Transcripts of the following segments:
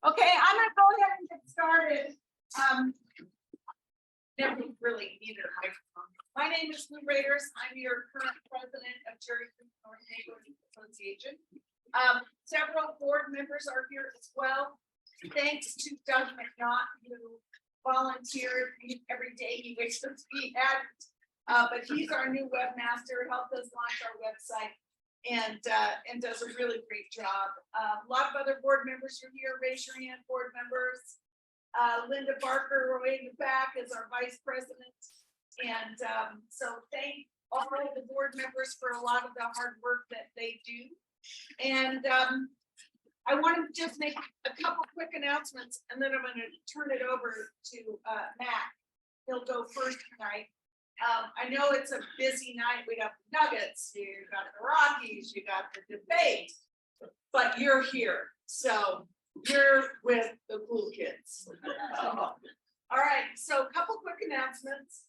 Okay, I'm gonna go ahead and get started. Never really needed a microphone. My name is Lou Raiders. I'm your current president of Cherry Creek North Neighborhood Association. Several board members are here as well. Thanks to Doug McNaught, who volunteered every day he wishes he had. But he's our new webmaster, helped us launch our website. And does a really great job. A lot of other board members are here. Raise your hand, board members. Linda Barker, way in the back, is our vice president. And so thank all of the board members for a lot of the hard work that they do. And I want to just make a couple quick announcements, and then I'm going to turn it over to Matt. He'll go first tonight. I know it's a busy night. We got the Nuggets, you got the Rockies, you got the debate, but you're here. So you're with the cool kids. All right, so a couple quick announcements.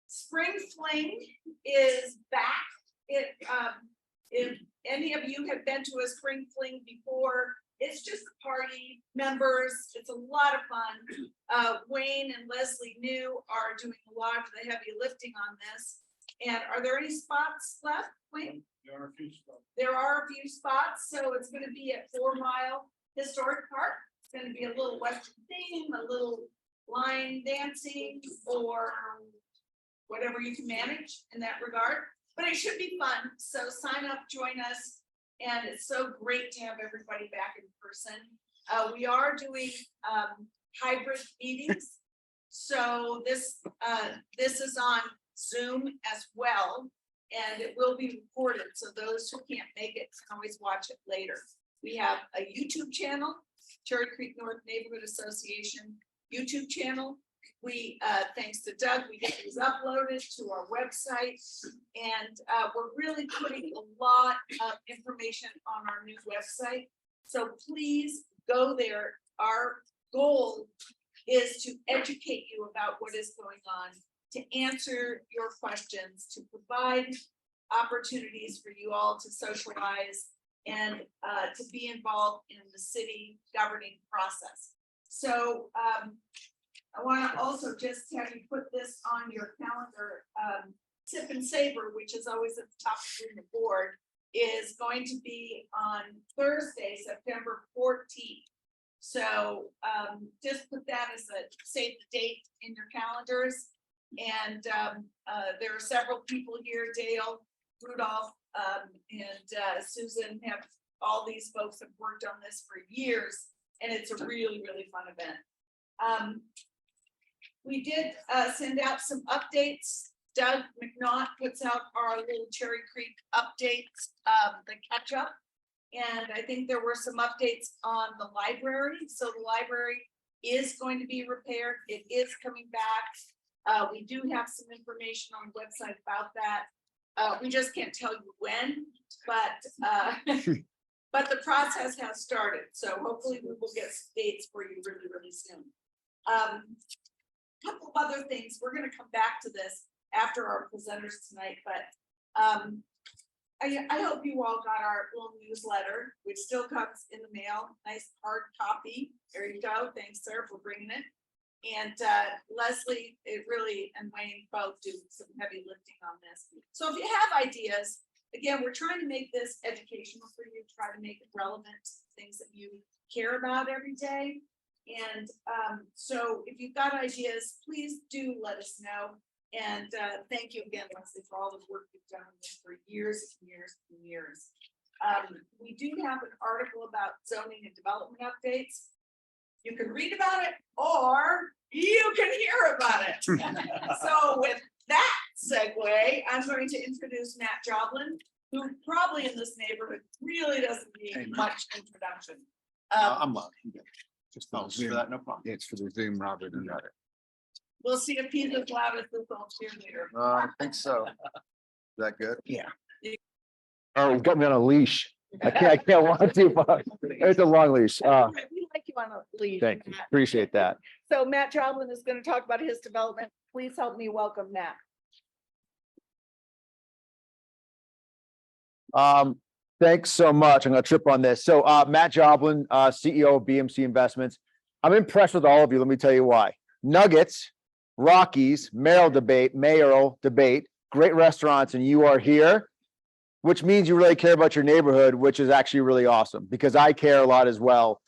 Spring Fling is back. If any of you have been to a Spring Fling before, it's just a party, members, it's a lot of fun. Wayne and Leslie New are doing a lot of the heavy lifting on this. And are there any spots left, Wayne? There are a few spots. There are a few spots, so it's gonna be at 4 Mile Historic Park. It's gonna be a little Western theme, a little line dancing, or whatever you can manage in that regard. But it should be fun, so sign up, join us. And it's so great to have everybody back in person. We are doing hybrid meetings. So this is on Zoom as well, and it will be recorded. So those who can't make it can always watch it later. We have a YouTube channel, Cherry Creek North Neighborhood Association YouTube channel. We, thanks to Doug, we get these uploaded to our website, and we're really putting a lot of information on our new website. So please go there. Our goal is to educate you about what is going on, to answer your questions, to provide opportunities for you all to socialize and to be involved in the city governing process. So I want to also just have you put this on your calendar. Sip and Savor, which is always at the top of the board, is going to be on Thursday, September 14th. So just put that as a save the date in your calendars. And there are several people here, Dale, Rudolph, and Susan, have all these folks have worked on this for years, and it's a really, really fun event. We did send out some updates. Doug McNaught puts out our little Cherry Creek updates, the catch up. And I think there were some updates on the library. So the library is going to be repaired. It is coming back. We do have some information on the website about that. We just can't tell you when, but but the process has started. So hopefully we will get some dates for you really, really soon. Couple of other things. We're going to come back to this after our presenters tonight, but I hope you all got our little newsletter, which still comes in the mail. Nice hard copy. There you go. Thanks, sir, for bringing it. And Leslie, it really, and Wayne both do some heavy lifting on this. So if you have ideas, again, we're trying to make this educational for you, try to make it relevant to things that you care about every day. And so if you've got ideas, please do let us know. And thank you again, Leslie, for all the work you've done on this for years and years and years. We do have an article about zoning and development updates. You can read about it or you can hear about it. So with that segue, I'm going to introduce Matt Joblon, who probably in this neighborhood really doesn't need much introduction. I'm loud. Just Oh, for that, no problem. it's for the Zoom, Robert, and Robert. We'll see if he's as loud as this old cheerleader. I think so. Is that good? Yeah. Oh, got me on a leash. I can't want to, but it's a long leash. We like you on a lead. Thank you. Matt. Appreciate that. So Matt Joblon is going to talk about his development. Please help me welcome Matt. Thanks so much. I'm gonna trip on this. So Matt Joblon, CEO of BMC Investments. I'm impressed with all of you. Let me tell you why. Nuggets, Rockies, mayoral debate, great restaurants, and you are here, which means you really care about your neighborhood, which is actually really awesome because I care a lot as well.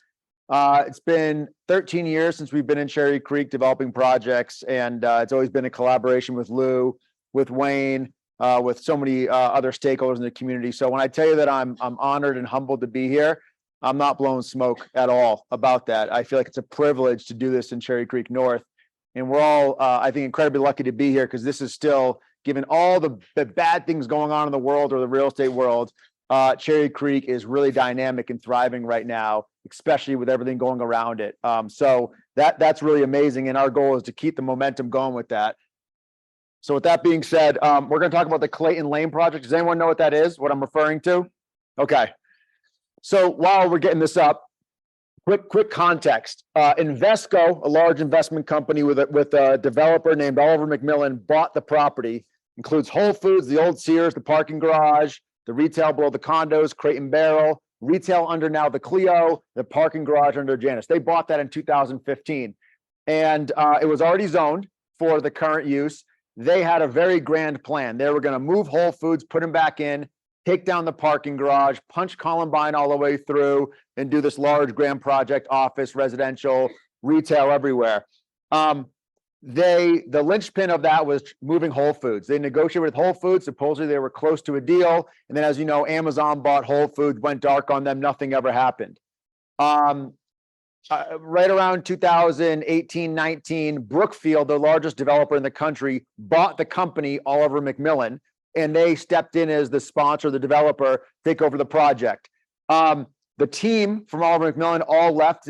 It's been 13 years since we've been in Cherry Creek developing projects, and it's always been a collaboration with Lou, with Wayne, with so many other stakeholders in the community. So when I tell you that I'm honored and humbled to be here, I'm not blowing smoke at all about that. I feel like it's a privilege to do this in Cherry Creek North. And we're all, I think, incredibly lucky to be here because this is still, given all the bad things going on in the world or the real estate world, Cherry Creek is really dynamic and thriving right now, especially with everything going around it. So that's really amazing. And our goal is to keep the momentum going with that. So with that being said, we're going to talk about the Clayton Lane project. Does anyone know what that is, what I'm referring to? Okay. So while we're getting this up, quick context. Invesco, a large investment company with a developer named Oliver McMillan, bought the property. Includes Whole Foods, the old Sears, the parking garage, the retail below the condos, Crate and Barrel, retail under now the Clio, the parking garage under Janus. They bought that in 2015. And it was already zoned for the current use. They had a very grand plan. They were going to move Whole Foods, put them back in, take down the parking garage, punch Columbine all the way through, and do this large grand project, office, residential, retail everywhere. The linchpin of that was moving Whole Foods. They negotiated with Whole Foods. Supposedly they were close to a deal. And then, as you know, Amazon bought Whole Foods, went dark on them. Nothing ever happened. Right around 2018, 19, Brookfield, the largest developer in the country, bought the company, Oliver McMillan, and they stepped in as the sponsor, the developer, take over the project. The team from Oliver McMillan all left.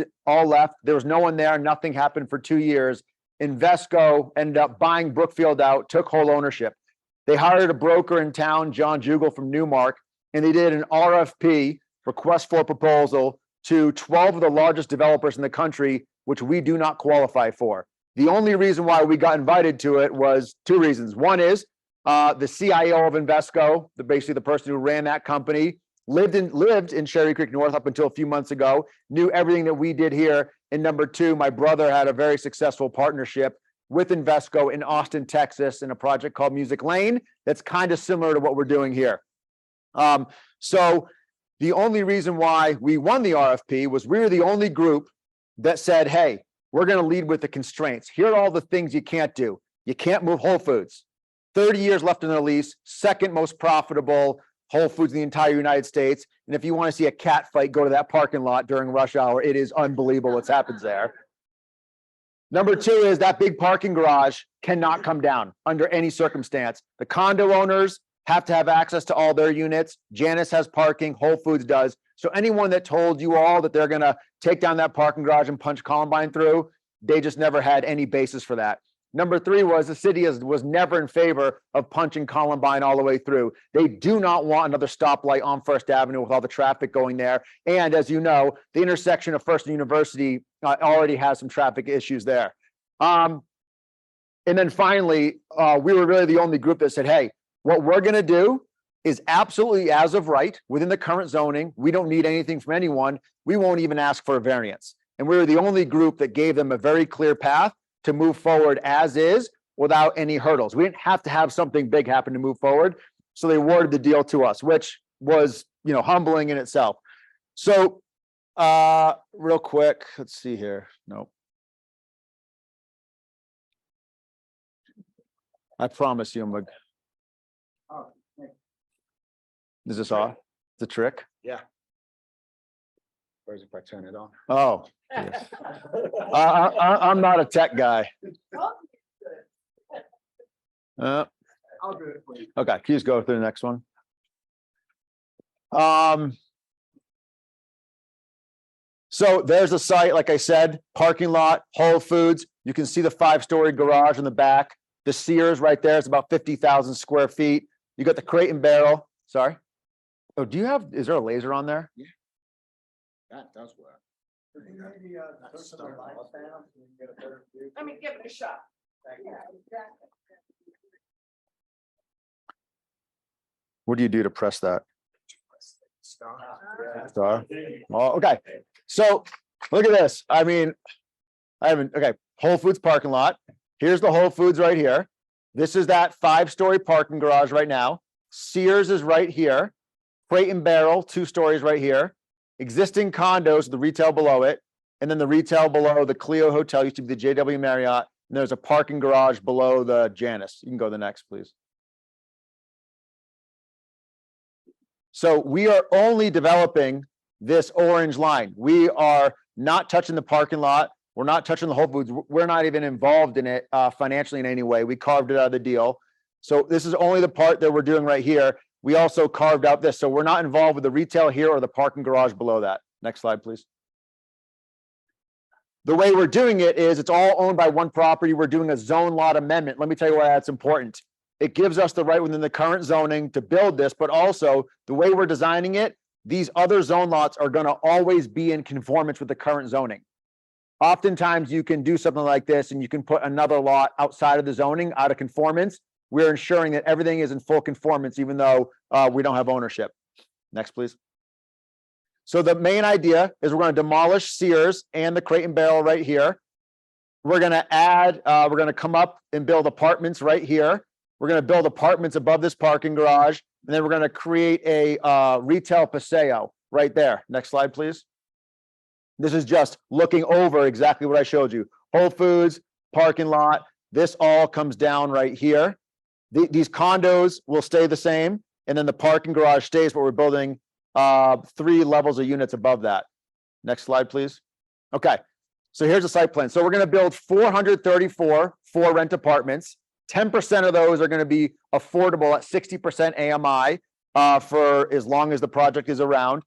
There was no one there. Nothing happened for 2 years. Invesco ended up buying Brookfield out, took whole ownership. They hired a broker in town, John Jugel from Newmark, and they did an RFP, request for proposal, to 12 of the largest developers in the country, which we do not qualify for. The only reason why we got invited to it was 2 reasons. One is the CIO of Invesco, basically the person who ran that company, lived in Cherry Creek North up until a few months ago, knew everything that we did here. And number 2, my brother had a very successful partnership with Invesco in Austin, Texas, in a project called Music Lane that's kind of similar to what we're doing here. So the only reason why we won the RFP was we were the only group that said, hey, we're going to lead with the constraints. Here are all the things you can't do. You can't move Whole Foods. 30 years left in the lease, second most profitable Whole Foods in the entire United States. And if you want to see a cat fight, go to that parking lot during rush hour. It is unbelievable what's happens there. Number 2 is that big parking garage cannot come down under any circumstance. The condo owners have to have access to all their units. Janus has parking, Whole Foods does. So anyone that told you all that they're going to take down that parking garage and punch Columbine through, they just never had any basis for that. Number 3 was the city was never in favor of punching Columbine all the way through. They do not want another stoplight on First Avenue with all the traffic going there. And as you know, the intersection of First and University already has some traffic issues there. And then finally, we were really the only group that said, hey, what we're going to do is absolutely as of right within the current zoning. We don't need anything from anyone. We won't even ask for a variance. And we were the only group that gave them a very clear path to move forward as is without any hurdles. We didn't have to have something big happen to move forward. So they awarded the deal to us, which was, humbling in itself. So real quick, let's see here. No. I promise you, I'm like, is this off? The trick? Yeah. Where's if I turn it on? Oh, yes. I'm not a tech guy. I'll do it for you. Okay, can you just go through the next one? So there's the site, like I said, parking lot, Whole Foods. You can see the 5-story garage in the back. The Sears right there is about 50,000 square feet. You got the Crate and Barrel. Sorry. Oh, is there a laser on there? Yeah. That does work. I mean, give it a shot. Yeah, exactly. What do you do to press that? Star. Oh, okay. So look at this. I mean, okay, Whole Foods parking lot. Here's the Whole Foods right here. This is that 5-story parking garage right now. Sears is right here. Crate and Barrel, 2 stories right here. Existing condos, the retail below it. And then the retail below the Clio Hotel used to be the JW Marriott. And there's a parking garage below the Janus. You can go to the next, please. So we are only developing this orange line. We are not touching the parking lot. We're not touching the Whole Foods. We're not even involved in it financially in any way. We carved it out of the deal. So this is only the part that we're doing right here. We also carved out this. So we're not involved with the retail here or the parking garage below that. Next slide, please. The way we're doing it is it's all owned by one property. We're doing a zone lot amendment. Let me tell you why that's important. It gives us the right within the current zoning to build this, but also the way we're designing it, these other zone lots are going to always be in conformance with the current zoning. Oftentimes you can do something like this and you can put another lot outside of the zoning out of conformance. We're ensuring that everything is in full conformance, even though we don't have ownership. Next, please. So the main idea is we're going to demolish Sears and the Crate and Barrel right here. We're going to add, we're going to come up and build apartments right here. We're going to build apartments above this parking garage. And then we're going to create a retail paseo right there. Next slide, please. This is just looking over exactly what I showed you. Whole Foods, parking lot. This all comes down right here. These condos will stay the same. And then the parking garage stays, but we're building 3 levels of units above that. Next slide, please. Okay, so here's the site plan. So we're going to build 434 for-rent apartments. 10% of those are going to be affordable at 60% AMI for as long as the project is around.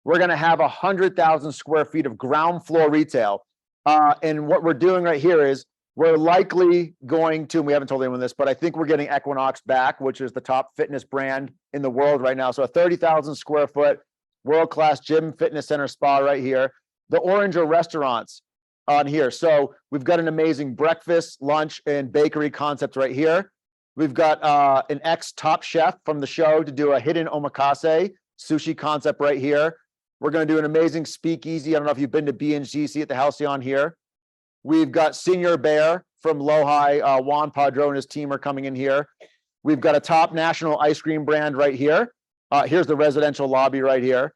We're going to have 100,000 square feet of ground floor retail. And what we're doing right here is we're likely going to, and we haven't told anyone this, but I think we're getting Equinox back, which is the top fitness brand in the world right now. So a 30,000 square foot world-class gym, fitness center, spa right here. The orange are restaurants on here. So we've got an amazing breakfast, lunch, and bakery concept right here. We've got an ex-top chef from the show to do a hidden omakase sushi concept right here. We're going to do an amazing speakeasy. I don't know if you've been to BNGC at the Halcyon here. We've got Senior Bear from Lohi. Juan Padron and his team are coming in here. We've got a top national ice cream brand right here. Here's the residential lobby right here.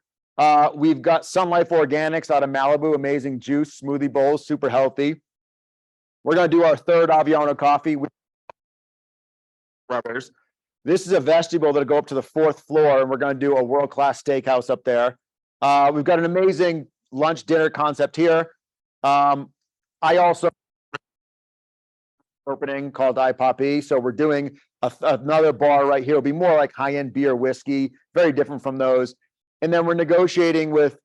We've got Sun Life Organics out of Malibu, amazing juice, smoothie bowls, super healthy. We're going to do our third Aviano coffee with brothers. This is a vestibule that'll go up to the 4th floor, and we're going to do a world-class steakhouse up there. We've got an amazing lunch dinner concept here. I also opening called IPOP. So we're doing another bar right here. It'll be more like high-end beer, whiskey, very different from those. And then we're negotiating with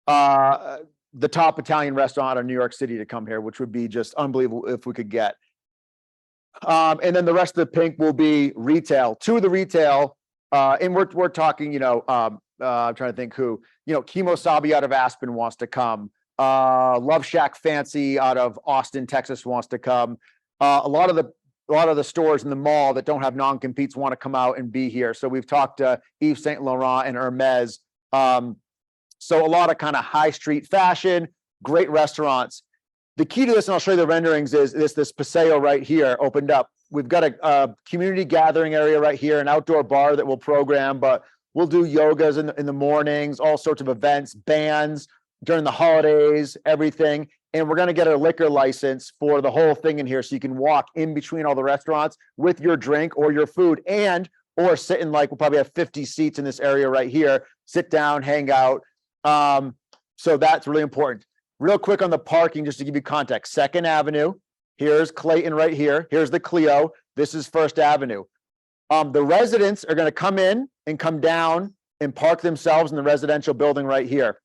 the top Italian restaurant out of New York City to come here, which would be just unbelievable if we could get. And then the rest of the pink will be retail. 2 of the retail, and we're talking, you know, I'm trying to think who, you know, Kimosabi out of Aspen wants to come. Love Shack Fancy out of Austin, Texas wants to come. A lot of the stores in the mall that don't have non-competes want to come out and be here. So we've talked to Yves Saint Laurent and Hermes. So a lot of kind of high street fashion, great restaurants. The key to this, and I'll show you the renderings, is this paseo right here opened up. We've got a community gathering area right here, an outdoor bar that we'll program, but we'll do yogas in the mornings, all sorts of events, bands during the holidays, everything. And we're going to get a liquor license for the whole thing in here, so you can walk in between all the restaurants with your drink or your food, or sit in, like, we'll probably have 50 seats in this area right here, sit down, hang out. So that's really important. Real quick on the parking, just to give you context. 2nd Avenue, here's Clayton right here. Here's the Clio. This is 1st Avenue. The residents are going to come in and come down and park themselves in the residential building right here.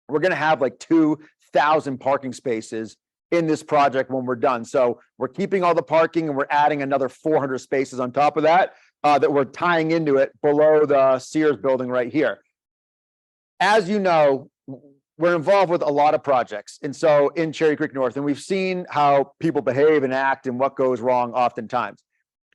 We're going to have like 2,000 parking spaces in this project when we're done. So we're keeping all the parking and we're adding another 400 spaces on top of that, that we're tying into it below the Sears building right here. As you know, we're involved with a lot of projects. And so in Cherry Creek North, and we've seen how people behave and act and what goes wrong oftentimes.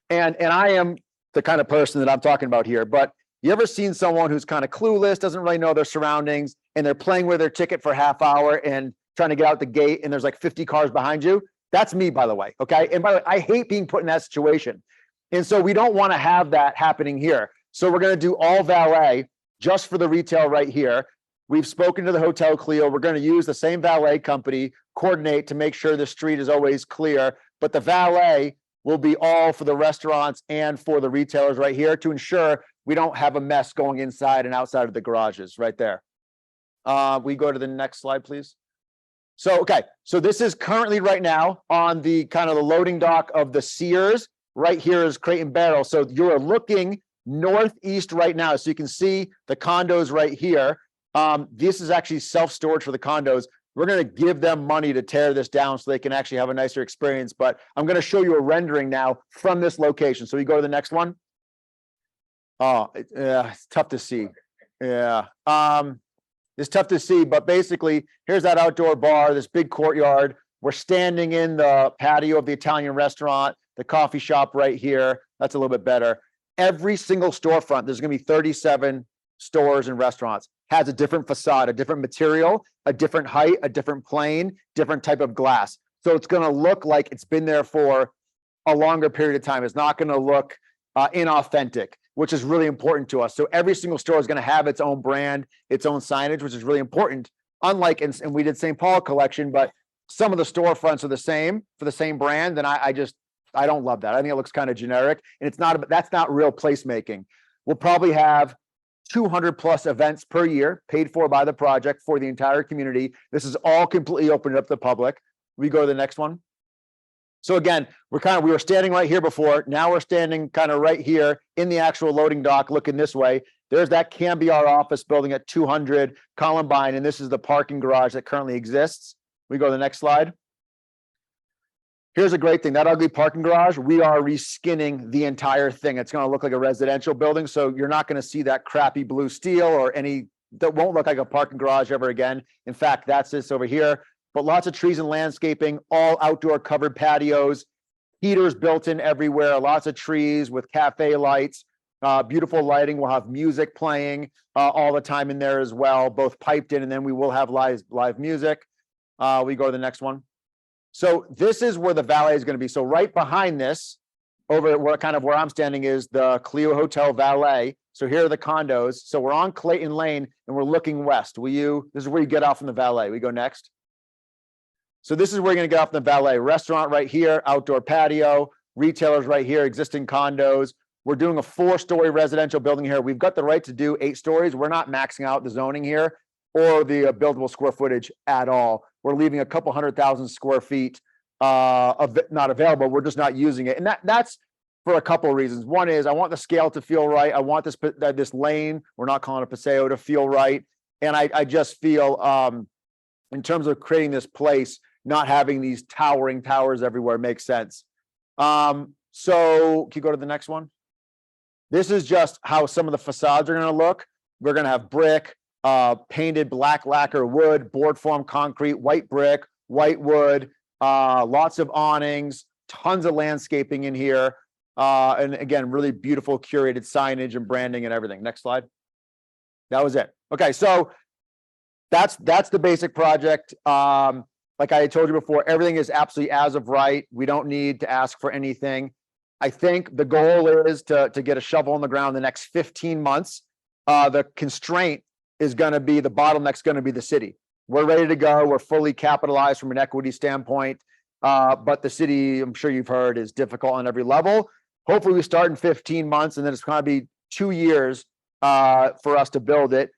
And I am the kind of person that I'm talking about here, but You ever seen someone who's kind of clueless, doesn't really know their surroundings, and they're playing with their ticket for a half hour and trying to get out the gate, and there's like 50 cars behind you? That's me, by the way, okay? And by the way, I hate being put in that situation. And so we don't want to have that happening here. So we're going to do all valet just for the retail right here. We've spoken to the Hotel Clio. We're going to use the same valet company, coordinate to make sure the street is always clear, but the valet will be all for the restaurants and for the retailers right here to ensure we don't have a mess going inside and outside of the garages right there. We go to the next slide, please. So, okay, so this is currently right now on the kind of the loading dock of the Sears. Right here is Crate and Barrel. So you're looking northeast right now. So you can see the condos right here. This is actually self-storage for the condos. We're going to give them money to tear this down so they can actually have a nicer experience. But I'm going to show you a rendering now from this location. So we go to the next one. Oh, it's tough to see. Yeah. It's tough to see, but basically here's that outdoor bar, this big courtyard. We're standing in the patio of the Italian restaurant, the coffee shop right here. That's a little bit better. Every single storefront, there's going to be 37 stores and restaurants, has a different facade, a different material, a different height, a different plane, different type of glass. So it's going to look like it's been there for a longer period of time. It's not going to look inauthentic, which is really important to us. So every single store is going to have its own brand, its own signage, which is really important. Unlike, and we did St. Paul collection, but some of the storefronts are the same for the same brand. And I don't love that. I think it looks kind of generic, and that's not real placemaking. We'll probably have 200 plus events per year paid for by the project for the entire community. This is all completely opened up to the public. We go to the next one. So again, we were standing right here before. Now we're standing kind of right here in the actual loading dock, looking this way. There's that can be our office building at 200 Columbine, and this is the parking garage that currently exists. We go to the next slide. Here's a great thing. That ugly parking garage, we are reskinning the entire thing. It's going to look like a residential building, so you're not going to see that crappy blue steel or that won't look like a parking garage ever again. In fact, that's this over here. But lots of trees and landscaping, all outdoor covered patios, heaters built in everywhere, lots of trees with cafe lights, beautiful lighting. We'll have music playing all the time in there as well, both piped in, and then we will have live music. We go to the next one. So this is where the valet is going to be. So right behind this, over where I'm standing, is the Clio Hotel Valet. So here are the condos. So we're on Clayton Lane and we're looking west. This is where you get off from the valet. We go next. So this is where you're going to get off the valet. Restaurant right here, outdoor patio, retailers right here, existing condos. We're doing a 4-story residential building here. We've got the right to do 8 stories. We're not maxing out the zoning here or the buildable square footage at all. We're leaving a couple 100,000 square feet not available. We're just not using it. And that's for a couple of reasons. One is I want the scale to feel right. I want this lane, we're not calling it Paseo, to feel right. And I just feel in terms of creating this place, not having these towering towers everywhere makes sense. So can you go to the next one? This is just how some of the facades are going to look. We're going to have brick, painted black lacquer wood, board form concrete, white brick, white wood, lots of awnings, tons of landscaping in here. And again, really beautiful curated signage and branding and everything. Next slide. That was it. Okay, so that's the basic project. Like I told you before, everything is absolutely as of right. We don't need to ask for anything. I think the goal is to get a shovel on the ground in the next 15 months. The constraint is going to be, the bottleneck's going to be the city. We're ready to go. We're fully capitalized from an equity standpoint. But the city, I'm sure you've heard, is difficult on every level. Hopefully we start in 15 months, and then it's going to be 2 years for us to build it.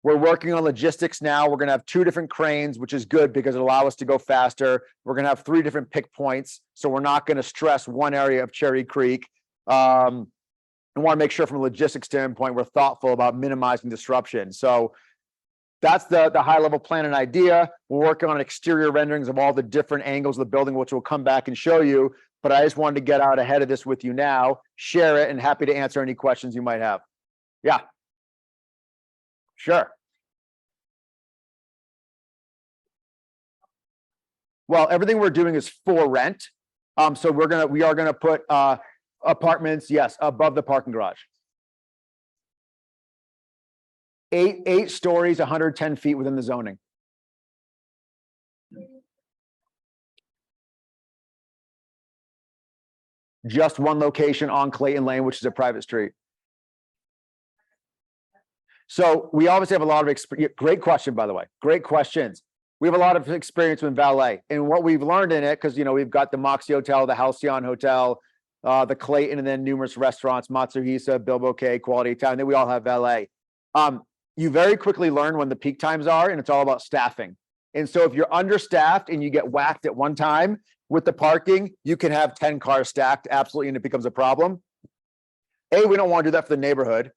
We're working on logistics now. We're going to have 2 different cranes, which is good because it'll allow us to go faster. We're going to have 3 different pick points, so we're not going to stress one area of Cherry Creek. I want to make sure from a logistics standpoint, we're thoughtful about minimizing disruption. So that's the high level plan and idea. We're working on exterior renderings of all the different angles of the building, which we'll come back and show you. But I just wanted to get out ahead of this with you now, share it, and happy to answer any questions you might have. Yeah. Sure. Well, everything we're doing is for rent. So we are gonna put apartments, yes, above the parking garage. Eight stories, 110 feet within the zoning. Just one location on Clayton Lane, which is a private street. So we obviously have a lot of experience. Great question, by the way. Great questions. We have a lot of experience with valet, and what we've learned in it, because we've got the Moxie Hotel, the Halcyon Hotel, the Clayton, and then numerous restaurants, Matsuhisa, Bilbo K, Quality Town. Then we all have valet. You very quickly learn when the peak times are, and it's all about staffing. And so if you're understaffed and you get whacked at one time with the parking, you can have 10 cars stacked, absolutely, and it becomes a problem. A, we don't want to do that for the neighborhood.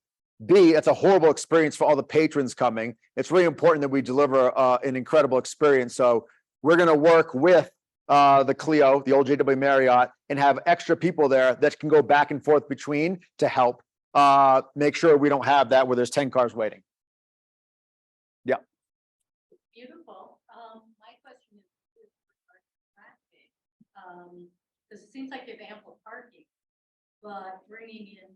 B, that's a horrible experience for all the patrons coming. It's really important that we deliver an incredible experience. So we're going to work with the Clio, the old JW Marriott, and have extra people there that can go back and forth between to help make sure we don't have that where there's 10 cars waiting. Yeah. Beautiful. My question is traffic. Because it seems like you have ample parking, but bringing in,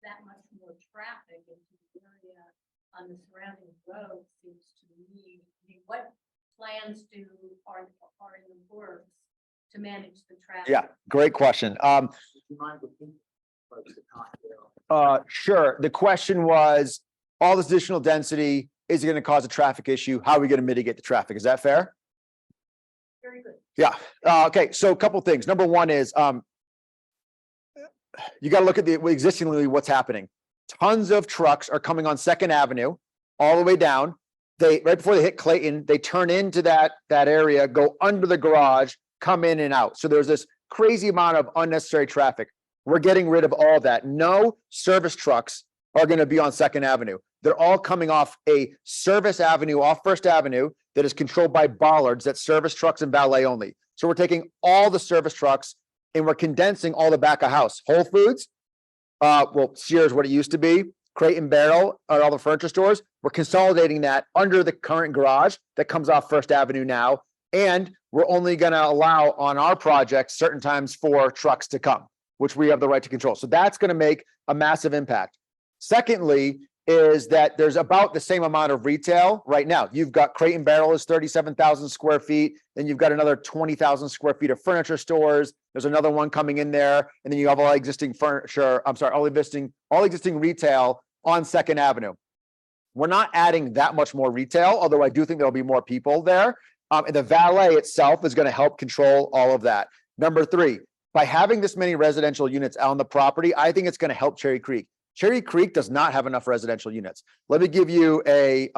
that much more traffic into the area on the surrounding road seems to me, what plans are in the works to manage the traffic? Yeah, great question. Sure. The question was, all this additional density, is it going to cause a traffic issue? How are we going to mitigate the traffic? Is that fair? Very good. Yeah. Okay. So a couple things. Number one is, you got to look at the existingly what's happening. Tons of trucks are coming on 2nd Avenue all the way down. Right before they hit Clayton, they turn into that area, go under the garage, come in and out. So there's this crazy amount of unnecessary traffic. We're getting rid of all that. No service trucks are going to be on 2nd Avenue. They're all coming off a service avenue, off 1st Avenue, that is controlled by bollards that service trucks and valet only. So we're taking all the service trucks and we're condensing all the back of house. Whole Foods, Sears, what it used to be, Crate and Barrel, all the furniture stores. We're consolidating that under the current garage that comes off 1st Avenue now. And we're only going to allow on our project certain times for trucks to come, which we have the right to control. So that's going to make a massive impact. Secondly, is that there's about the same amount of retail right now. You've got Crate and Barrel is 37,000 square feet. Then you've got another 20,000 square feet of furniture stores. There's another one coming in there. And then you have all existing furniture. All existing retail on 2nd Avenue. We're not adding that much more retail, although I do think there'll be more people there. And the valet itself is going to help control all of that. Number 3, by having this many residential units on the property, I think it's going to help Cherry Creek. Cherry Creek does not have enough residential units. Let me give you a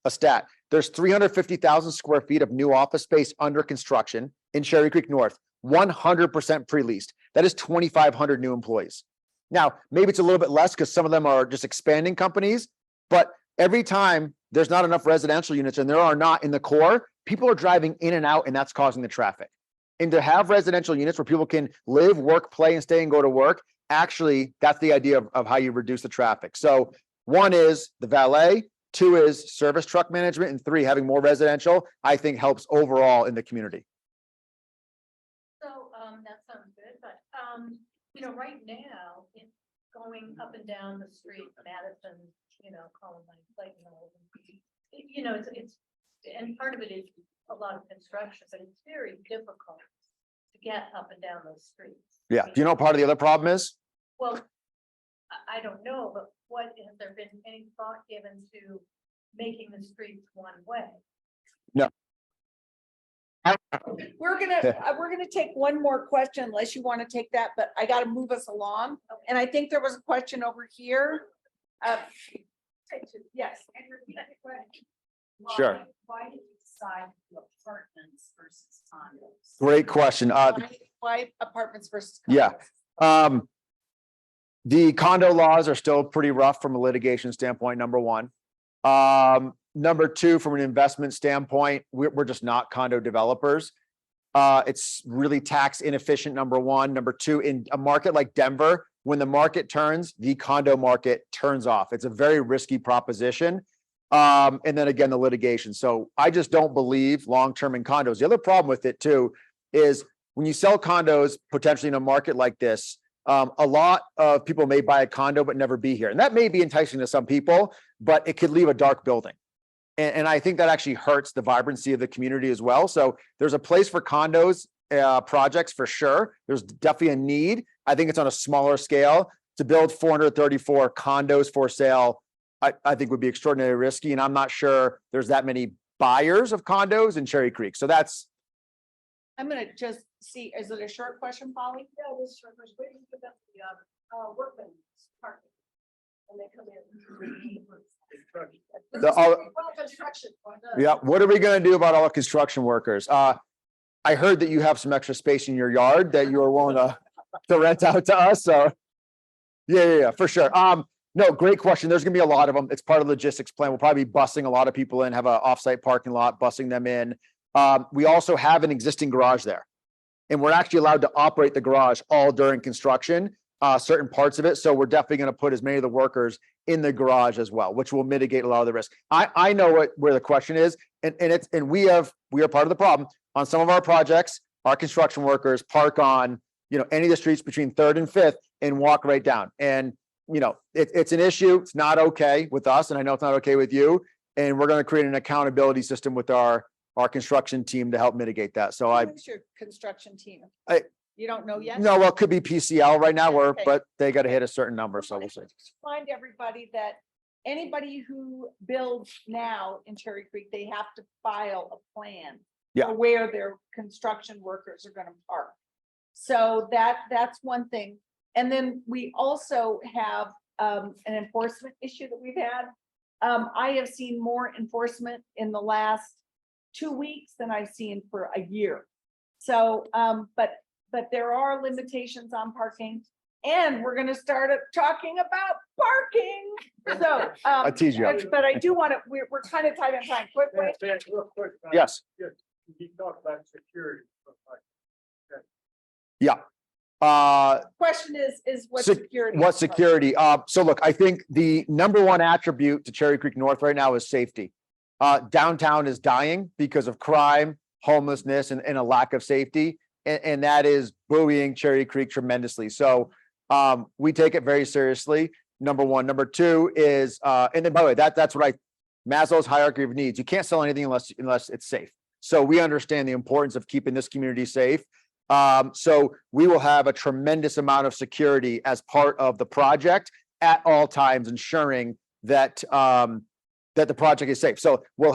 stat. There's 350,000 square feet of new office space under construction in Cherry Creek North, 100% pre-leased. That is 2,500 new employees. Now, maybe it's a little bit less because some of them are just expanding companies, but every time there's not enough residential units and there are not in the core, people are driving in and out and that's causing the traffic. And to have residential units where people can live, work, play, and stay and go to work, actually, that's the idea of how you reduce the traffic. So 1 is the valet, 2 is service truck management, and 3, having more residential, I think helps overall in the community. So that sounds good, but right now it's going up and down the street, Madison, Columbine, Clayton, it's and part of it is a lot of construction, but it's very difficult to get up and down those streets. Yeah. Do you know what part of the other problem is? Well, I don't know, but has there been any thought given to making the streets one way? No. We're gonna take one more question unless you want to take that, but I got to move us along. And I think there was a question over here. Yes. Sure. Why did you decide to apartments versus condos? Great question. Why apartments versus Yeah. condos? The condo laws are still pretty rough from a litigation standpoint, number 1. Number 2, from an investment standpoint, we're just not condo developers. It's really tax inefficient, number 1. Number 2, in a market like Denver, when the market turns, the condo market turns off. It's a very risky proposition. And then again, the litigation. So I just don't believe long-term in condos. The other problem with it too is when you sell condos potentially in a market like this, A lot of people may buy a condo but never be here. And that may be enticing to some people, but it could leave a dark building. And I think that actually hurts the vibrancy of the community as well. So there's a place for condos projects for sure. There's definitely a need. I think it's on a smaller scale to build 434 condos for sale. I think would be extraordinarily risky. And I'm not sure there's that many buyers of condos in Cherry Creek. So that's, I'm gonna just see, is it a short question, Polly? Yeah, this is short question. Where do you put up the workbench parking? When they come in. Well, construction. yeah. What are we going to do about all the construction workers? I heard that you have some extra space in your yard that you are willing to rent out to us. So yeah, for sure. No, great question. There's gonna be a lot of them. It's part of the logistics plan. We'll probably be busing a lot of people in, have an offsite parking lot, busing them in. We also have an existing garage there. And we're actually allowed to operate the garage all during construction, certain parts of it. So we're definitely gonna put as many of the workers in the garage as well, which will mitigate a lot of the risk. I know where the question is, and we are part of the problem. On some of our projects, our construction workers park on, any of the streets between 3rd and 5th and walk right down. And, it's an issue. It's not okay with us. And I know it's not okay with you. And we're going to create an accountability system with our construction team to help mitigate that. So Who's your construction team? I- You don't know yet? no, well, it could be PCL right now, Okay. but they got to hit a certain number. So we'll see. Find everybody that, anybody who builds now in Cherry Creek, they have to file a plan. Yeah. for where their construction workers are gonna park. So that's one thing. And then we also have an enforcement issue that we've had. I have seen more enforcement in the last 2 weeks than I've seen for a year. So, but there are limitations on parking. And we're gonna start talking about parking. So, I tease you. but I do want to, we're kind of tight on time. Quick. Real quick. Yes. You talk about security. Yeah. Question is what Sec- security? What security? So look, I think the number one attribute to Cherry Creek North right now is safety. Downtown is dying because of crime, homelessness, and a lack of safety. And that is buoying Cherry Creek tremendously. So we take it very seriously. Number one. Number two is, and then by the way, that's what Maslow's hierarchy of needs. You can't sell anything unless it's safe. So we understand the importance of keeping this community safe. So we will have a tremendous amount of security as part of the project at all times, ensuring that that the project is safe. So we'll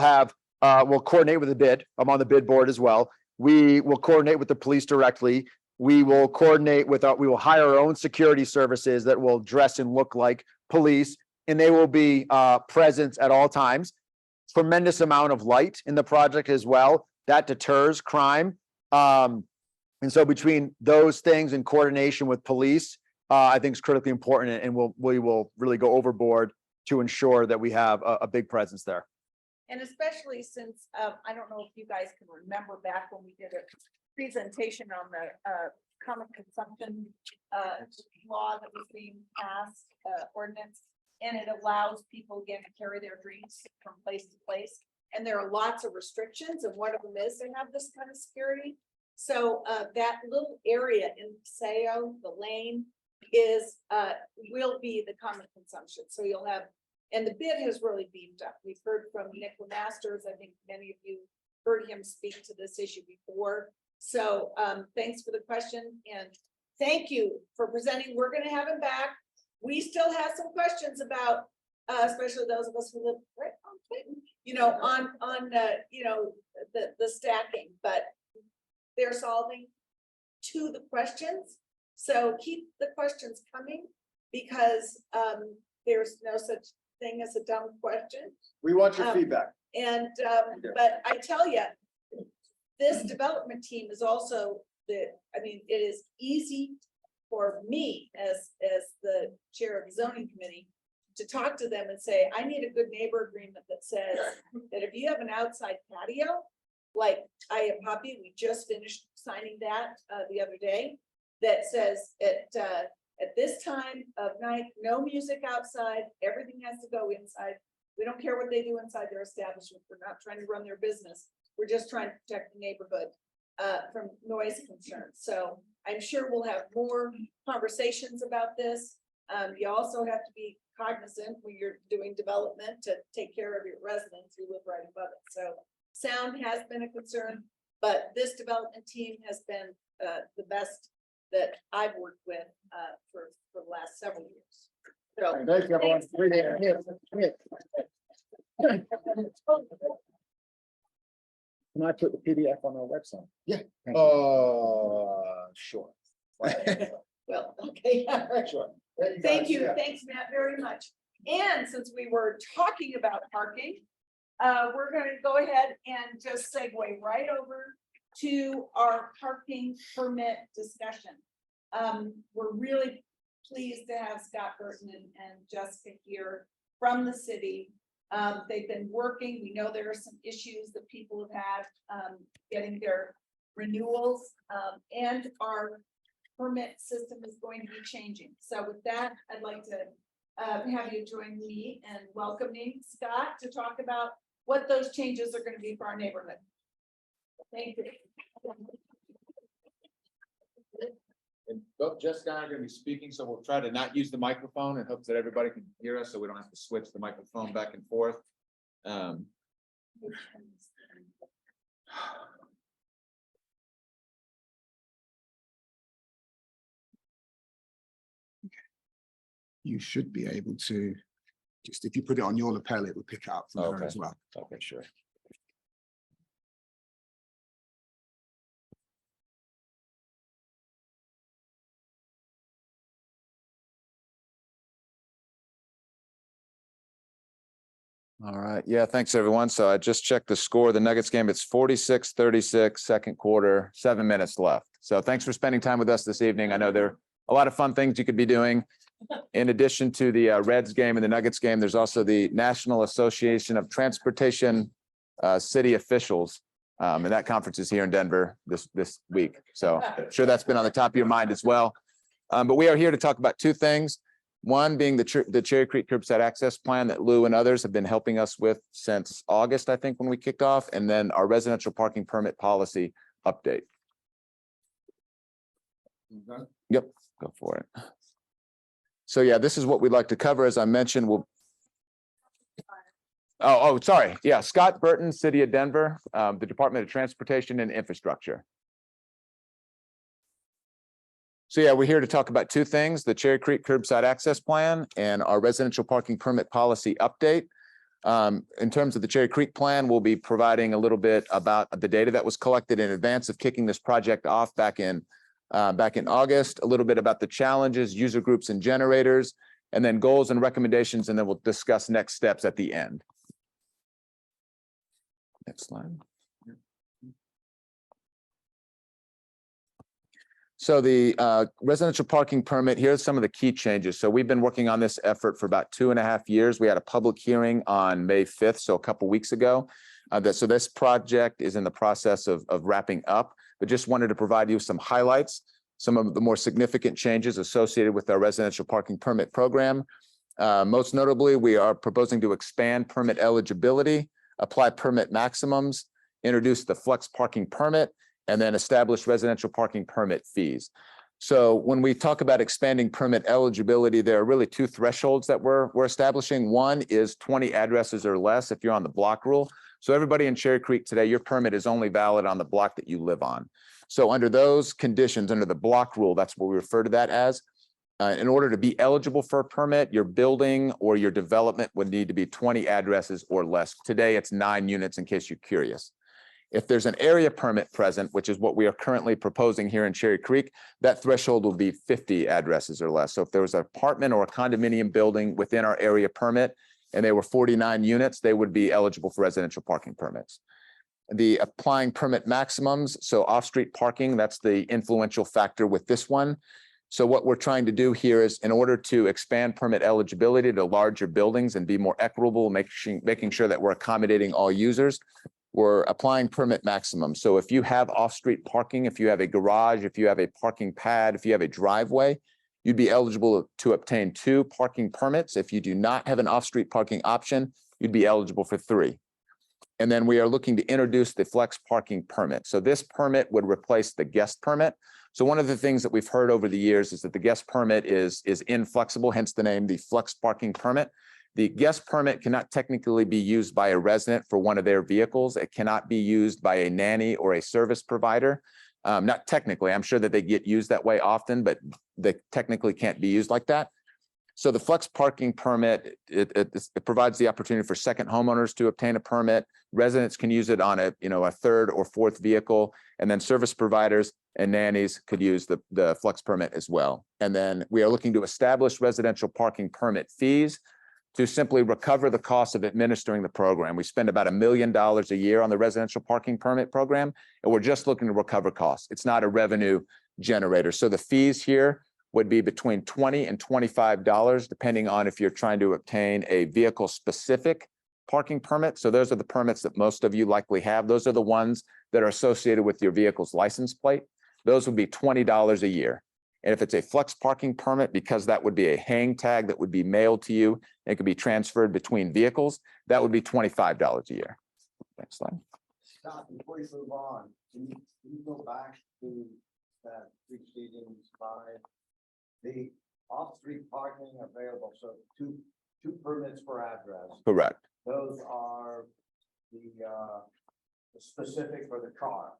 coordinate with the bid. I'm on the bid board as well. We will coordinate with the police directly. We will coordinate with we will hire our own security services that will dress and look like police, and they will be present at all times. Tremendous amount of light in the project as well. That deters crime. And so between those things and coordination with police, I think is critically important, and we will really go overboard to ensure that we have a big presence there. And especially since, I don't know if you guys can remember back when we did a presentation on the common consumption law that was being passed, ordinance. And it allows people again to carry their drinks from place to place. And there are lots of restrictions, and one of them is they have this kind of security. So that little area in Paseo, the lane, will be the common consumption. So you'll have, and the bid has really beefed up. We've heard from Nick Masters. I think many of you heard him speak to this issue before. So thanks for the question, and thank you for presenting. We're going to have him back. We still have some questions about, especially those of us who live right on Clayton, on the stacking, but they're solving to the questions. So keep the questions coming, because there's no such thing as a dumb question. We want your feedback. And but I tell you, this development team is also it is easy for me as the chair of the zoning committee to talk to them and say, I need a good neighbor agreement that says that if you have an outside patio, like I have Poppy, we just finished signing that the other day, that says at this time of night, no music outside, everything has to go inside. We don't care what they do inside their establishment. We're not trying to run their business. We're just trying to protect the neighborhood. from noise concerns. So I'm sure we'll have more conversations about this. You also have to be cognizant when you're doing development to take care of your residents who live right above it. So sound has been a concern, but this development team has been the best that I've worked with for the last several years. So Thanks, everyone. Can I put the PDF on our website? Yeah. Thank you. Sure. well, okay, all right. Sure. Thank you. Thanks, Matt, very much. And since we were talking about parking, we're going to go ahead and just segue right over to our parking permit discussion. We're really pleased to have Scott Burton and Jessica here from the city. They've been working. We know there are some issues that people have had getting their renewals, and our permit system is going to be changing. So with that, I'd like to have you join me in welcoming Scott to talk about what those changes are going to be for our neighborhood. Thank you. And both Jessica and I are going to be speaking, so we'll try to not use the microphone and hope that everybody can hear us, so we don't have to switch the microphone back and forth. You should be able to, just if you put it on your lapel, it will pick it up from her Okay. as well. Okay, sure. All right. Yeah, thanks, everyone. So I just checked the score of the Nuggets game. It's 46-36, second quarter, 7 minutes left. So thanks for spending time with us this evening. I know there are a lot of fun things you could be doing. In addition to the Reds game and the Nuggets game, there's also the National Association of Transportation City Officials. And that conference is here in Denver this week. So I'm sure that's been on the top of your mind as well. But we are here to talk about two things. One being the Cherry Creek Curbside Access Plan that Lou and others have been helping us with since August, I think, when we kicked off, and then our residential parking permit policy update. Yep, go for it. So yeah, this is what we'd like to cover. As I mentioned, sorry. Yeah, Scott Burton, City of Denver, the Department of Transportation and Infrastructure. So yeah, we're here to talk about two things, the Cherry Creek Curbside Access Plan and our residential parking permit policy update. In terms of the Cherry Creek plan, we'll be providing a little bit about the data that was collected in advance of kicking this project off back in August, a little bit about the challenges, user groups and generators, and then goals and recommendations, and then we'll discuss next steps at the end. Next slide. So the residential parking permit, here's some of the key changes. So we've been working on this effort for about 2.5 years. We had a public hearing on May 5th, so a couple weeks ago. So this project is in the process of wrapping up, but just wanted to provide you some highlights, some of the more significant changes associated with our residential parking permit program. Most notably, we are proposing to expand permit eligibility, apply permit maximums, introduce the flex parking permit, and then establish residential parking permit fees. So when we talk about expanding permit eligibility, there are really two thresholds that we're establishing. One is 20 addresses or less if you're on the block rule. So everybody in Cherry Creek today, your permit is only valid on the block that you live on. So under those conditions, under the block rule, that's what we refer to that as. In order to be eligible for a permit, your building or your development would need to be 20 addresses or less. Today, it's 9 units in case you're curious. If there's an area permit present, which is what we are currently proposing here in Cherry Creek, that threshold will be 50 addresses or less. So if there was an apartment or a condominium building within our area permit and they were 49 units, they would be eligible for residential parking permits. The applying permit maximums, so off-street parking, that's the influential factor with this one. So what we're trying to do here is, in order to expand permit eligibility to larger buildings and be more equitable, making sure that we're accommodating all users, we're applying permit maximum. So if you have off-street parking, if you have a garage, if you have a parking pad, if you have a driveway, you'd be eligible to obtain 2 parking permits. If you do not have an off-street parking option, you'd be eligible for 3. And then we are looking to introduce the flex parking permit. So this permit would replace the guest permit. So one of the things that we've heard over the years is that the guest permit is inflexible, hence the name, the flex parking permit. The guest permit cannot technically be used by a resident for one of their vehicles. It cannot be used by a nanny or a service provider. Not technically, I'm sure that they get used that way often, but they technically can't be used like that. So the flex parking permit, it provides the opportunity for second homeowners to obtain a permit. Residents can use it on a third or fourth vehicle, and then service providers and nannies could use the flex permit as well. And then we are looking to establish residential parking permit fees to simply recover the cost of administering the program. We spend about $1 million a year on the residential parking permit program, and we're just looking to recover costs. It's not a revenue generator. So the fees here would be between $20 and $25, depending on if you're trying to obtain a vehicle-specific parking permit. So those are the permits that most of you likely have. Those are the ones that are associated with your vehicle's license plate. Those would be $20 a year. And if it's a flex parking permit, because that would be a hang tag that would be mailed to you, it could be transferred between vehicles, that would be $25 a year. Next slide. Scott, before you move on, can you go back to that preceding slide? The off-street parking available, so two permits per address. Correct. Those are the specific for the car.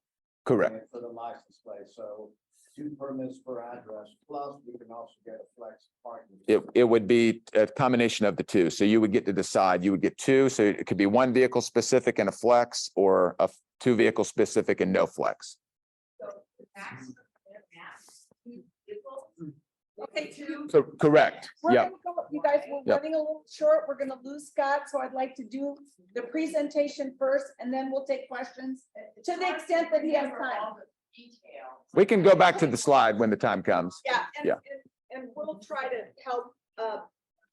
Correct. And for the license plate, so 2 permits per address, plus we can also get a flex parking. It would be a combination of the two. So you would get to decide, you would get 2. So it could be 1 vehicle specific and a flex, or 2 vehicle specific and no flex. So the max, okay, 2. So correct. We're Yep. gonna go, you guys, we're Yep. running a little short. We're gonna lose Scott, so I'd like to do the presentation first, and then we'll take questions to the extent that he has time. We can go back to the slide when the time comes. Yeah, Yeah. and we'll try to help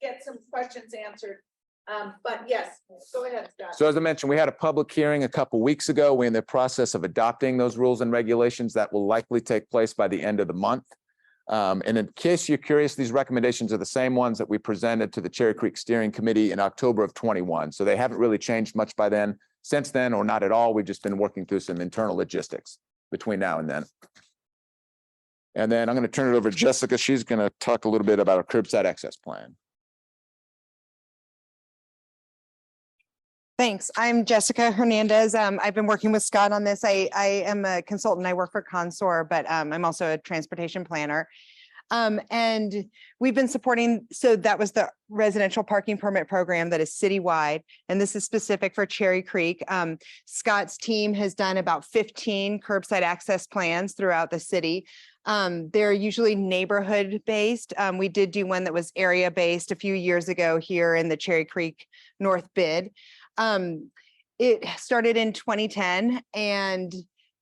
get some questions answered. But yes, go ahead, Scott. So as I mentioned, we had a public hearing a couple weeks ago. We're in the process of adopting those rules and regulations that will likely take place by the end of the month. And in case you're curious, these recommendations are the same ones that we presented to the Cherry Creek Steering Committee in October of 21. So they haven't really changed much by then, since then, or not at all. We've just been working through some internal logistics between now and then. And then I'm going to turn it over to Jessica. She's going to talk a little bit about our curbside access plan. Thanks. I'm Jessica Hernandez. I've been working with Scott on this. I am a consultant. I work for Consor, but I'm also a transportation planner. And we've been supporting, so that was the residential parking permit program that is citywide, and this is specific for Cherry Creek. Scott's team has done about 15 curbside access plans throughout the city. They're usually neighborhood based. We did do one that was area based a few years ago here in the Cherry Creek North Bid. It started in 2010, and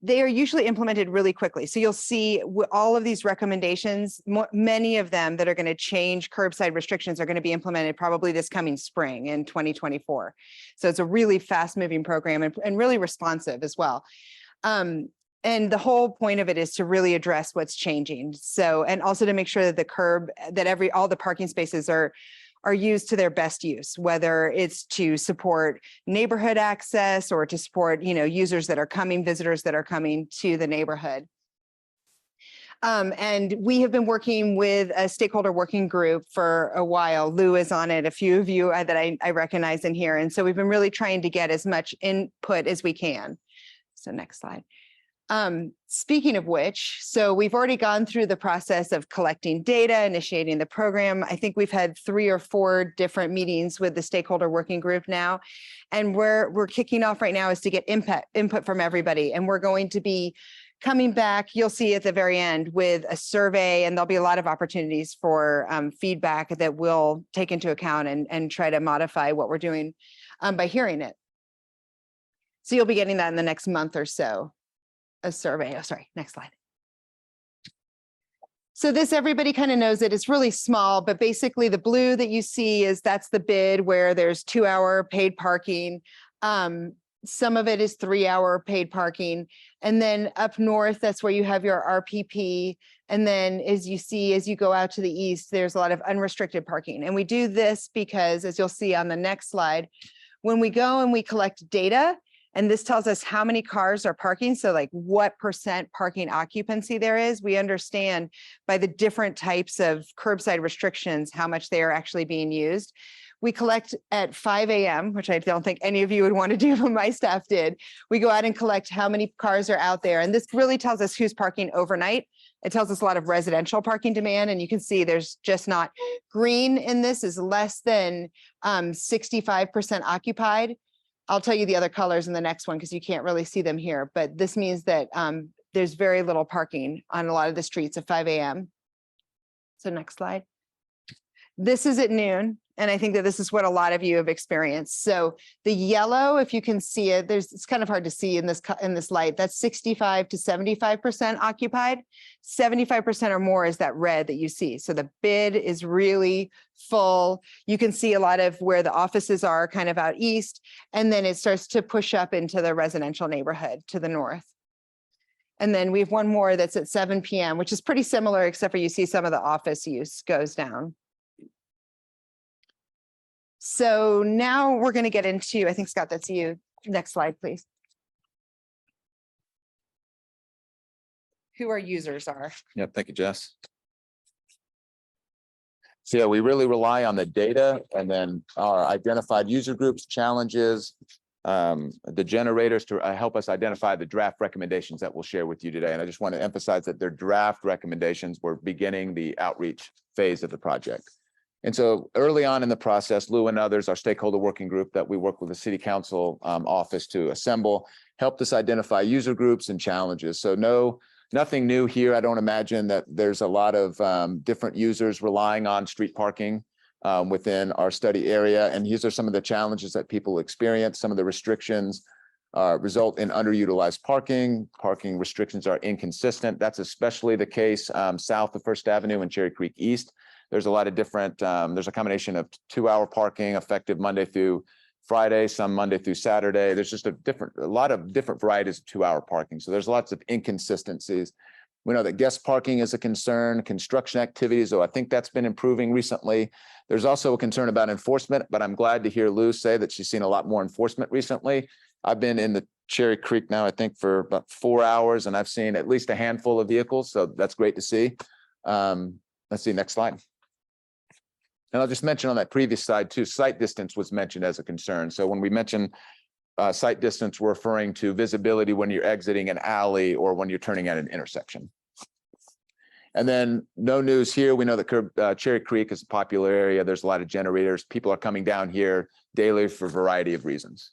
they are usually implemented really quickly. So you'll see all of these recommendations, many of them that are going to change curbside restrictions are going to be implemented probably this coming spring in 2024. So it's a really fast moving program and really responsive as well. And the whole point of it is to really address what's changing. So, and also to make sure that all the parking spaces are used to their best use, whether it's to support neighborhood access or to support, users that are coming, visitors that are coming to the neighborhood. And we have been working with a stakeholder working group for a while. Lou is on it, a few of you that I recognize in here. And so we've been really trying to get as much input as we can. So next slide. Speaking of which, so we've already gone through the process of collecting data, initiating the program. I think we've had 3 or 4 different meetings with the stakeholder working group now. And we're kicking off right now is to get input from everybody. And we're going to be coming back, you'll see at the very end, with a survey, and there'll be a lot of opportunities for feedback that we'll take into account and try to modify what we're doing by hearing it. So you'll be getting that in the next month or so. A survey. Oh, sorry. Next slide. So this, everybody kind of knows it. It's really small, but basically the blue that you see that's the bid where there's 2-hour paid parking. Some of it is 3-hour paid parking. And then up north, that's where you have your RPP. And then as you go out to the east, there's a lot of unrestricted parking. And we do this because, as you'll see on the next slide, when we go and we collect data, And this tells us how many cars are parking. So like what percent parking occupancy there is. We understand by the different types of curbside restrictions, how much they are actually being used. We collect at 5 a.m., which I don't think any of you would want to do, but my staff did. We go out and collect how many cars are out there. And this really tells us who's parking overnight. It tells us a lot of residential parking demand. And you can see there's just not green in this is less than 65% occupied. I'll tell you the other colors in the next one because you can't really see them here. But this means that there's very little parking on a lot of the streets at 5 a.m. So next slide. This is at noon. And I think that this is what a lot of you have experienced. So the yellow, if you can see it, it's kind of hard to see in this light. That's 65 to 75% occupied. 75% or more is that red that you see. So the bid is really full. You can see a lot of where the offices are kind of out east, and then it starts to push up into the residential neighborhood to the north. And then we have one more that's at 7 p.m., which is pretty similar, except for you see some of the office use goes down. So now we're going to get into, I think, Scott, that's you. Next slide, please. Who our users are. Yep, thank you, Jess. So yeah, we really rely on the data and then our identified user groups, challenges, the generators to help us identify the draft recommendations that we'll share with you today. And I just want to emphasize that they're draft recommendations. We're beginning the outreach phase of the project. And so early on in the process, Lou and others, our stakeholder working group that we work with the city council office to assemble, helped us identify user groups and challenges. So nothing new here. I don't imagine that there's a lot of different users relying on street parking within our study area. And these are some of the challenges that people experience. Some of the restrictions result in underutilized parking. Parking restrictions are inconsistent. That's especially the case south of First Avenue and Cherry Creek East. There's a lot of different, there's a combination of 2-hour parking effective Monday through Friday, some Monday through Saturday. There's just a lot of different varieties of 2-hour parking. So there's lots of inconsistencies. We know that guest parking is a concern, construction activities, though I think that's been improving recently. There's also a concern about enforcement, but I'm glad to hear Lou say that she's seen a lot more enforcement recently. I've been in the Cherry Creek now, I think, for about 4 hours, and I've seen at least a handful of vehicles. So that's great to see. Let's see, next slide. And I'll just mention on that previous slide too, sight distance was mentioned as a concern. So when we mention sight distance, we're referring to visibility when you're exiting an alley or when you're turning at an intersection. And then no news here. We know that Cherry Creek is a popular area. There's a lot of generators. People are coming down here daily for a variety of reasons.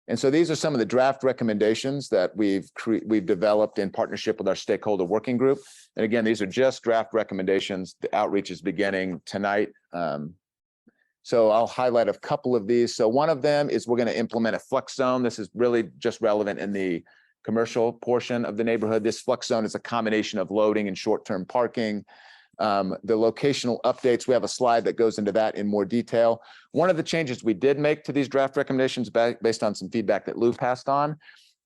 And so these are some of the draft recommendations that we've developed in partnership with our stakeholder working group. And again, these are just draft recommendations. The outreach is beginning tonight. So I'll highlight a couple of these. So one of them is we're going to implement a flex zone. This is really just relevant in the commercial portion of the neighborhood. This flex zone is a combination of loading and short-term parking. The locational updates, we have a slide that goes into that in more detail. One of the changes we did make to these draft recommendations based on some feedback that Lou passed on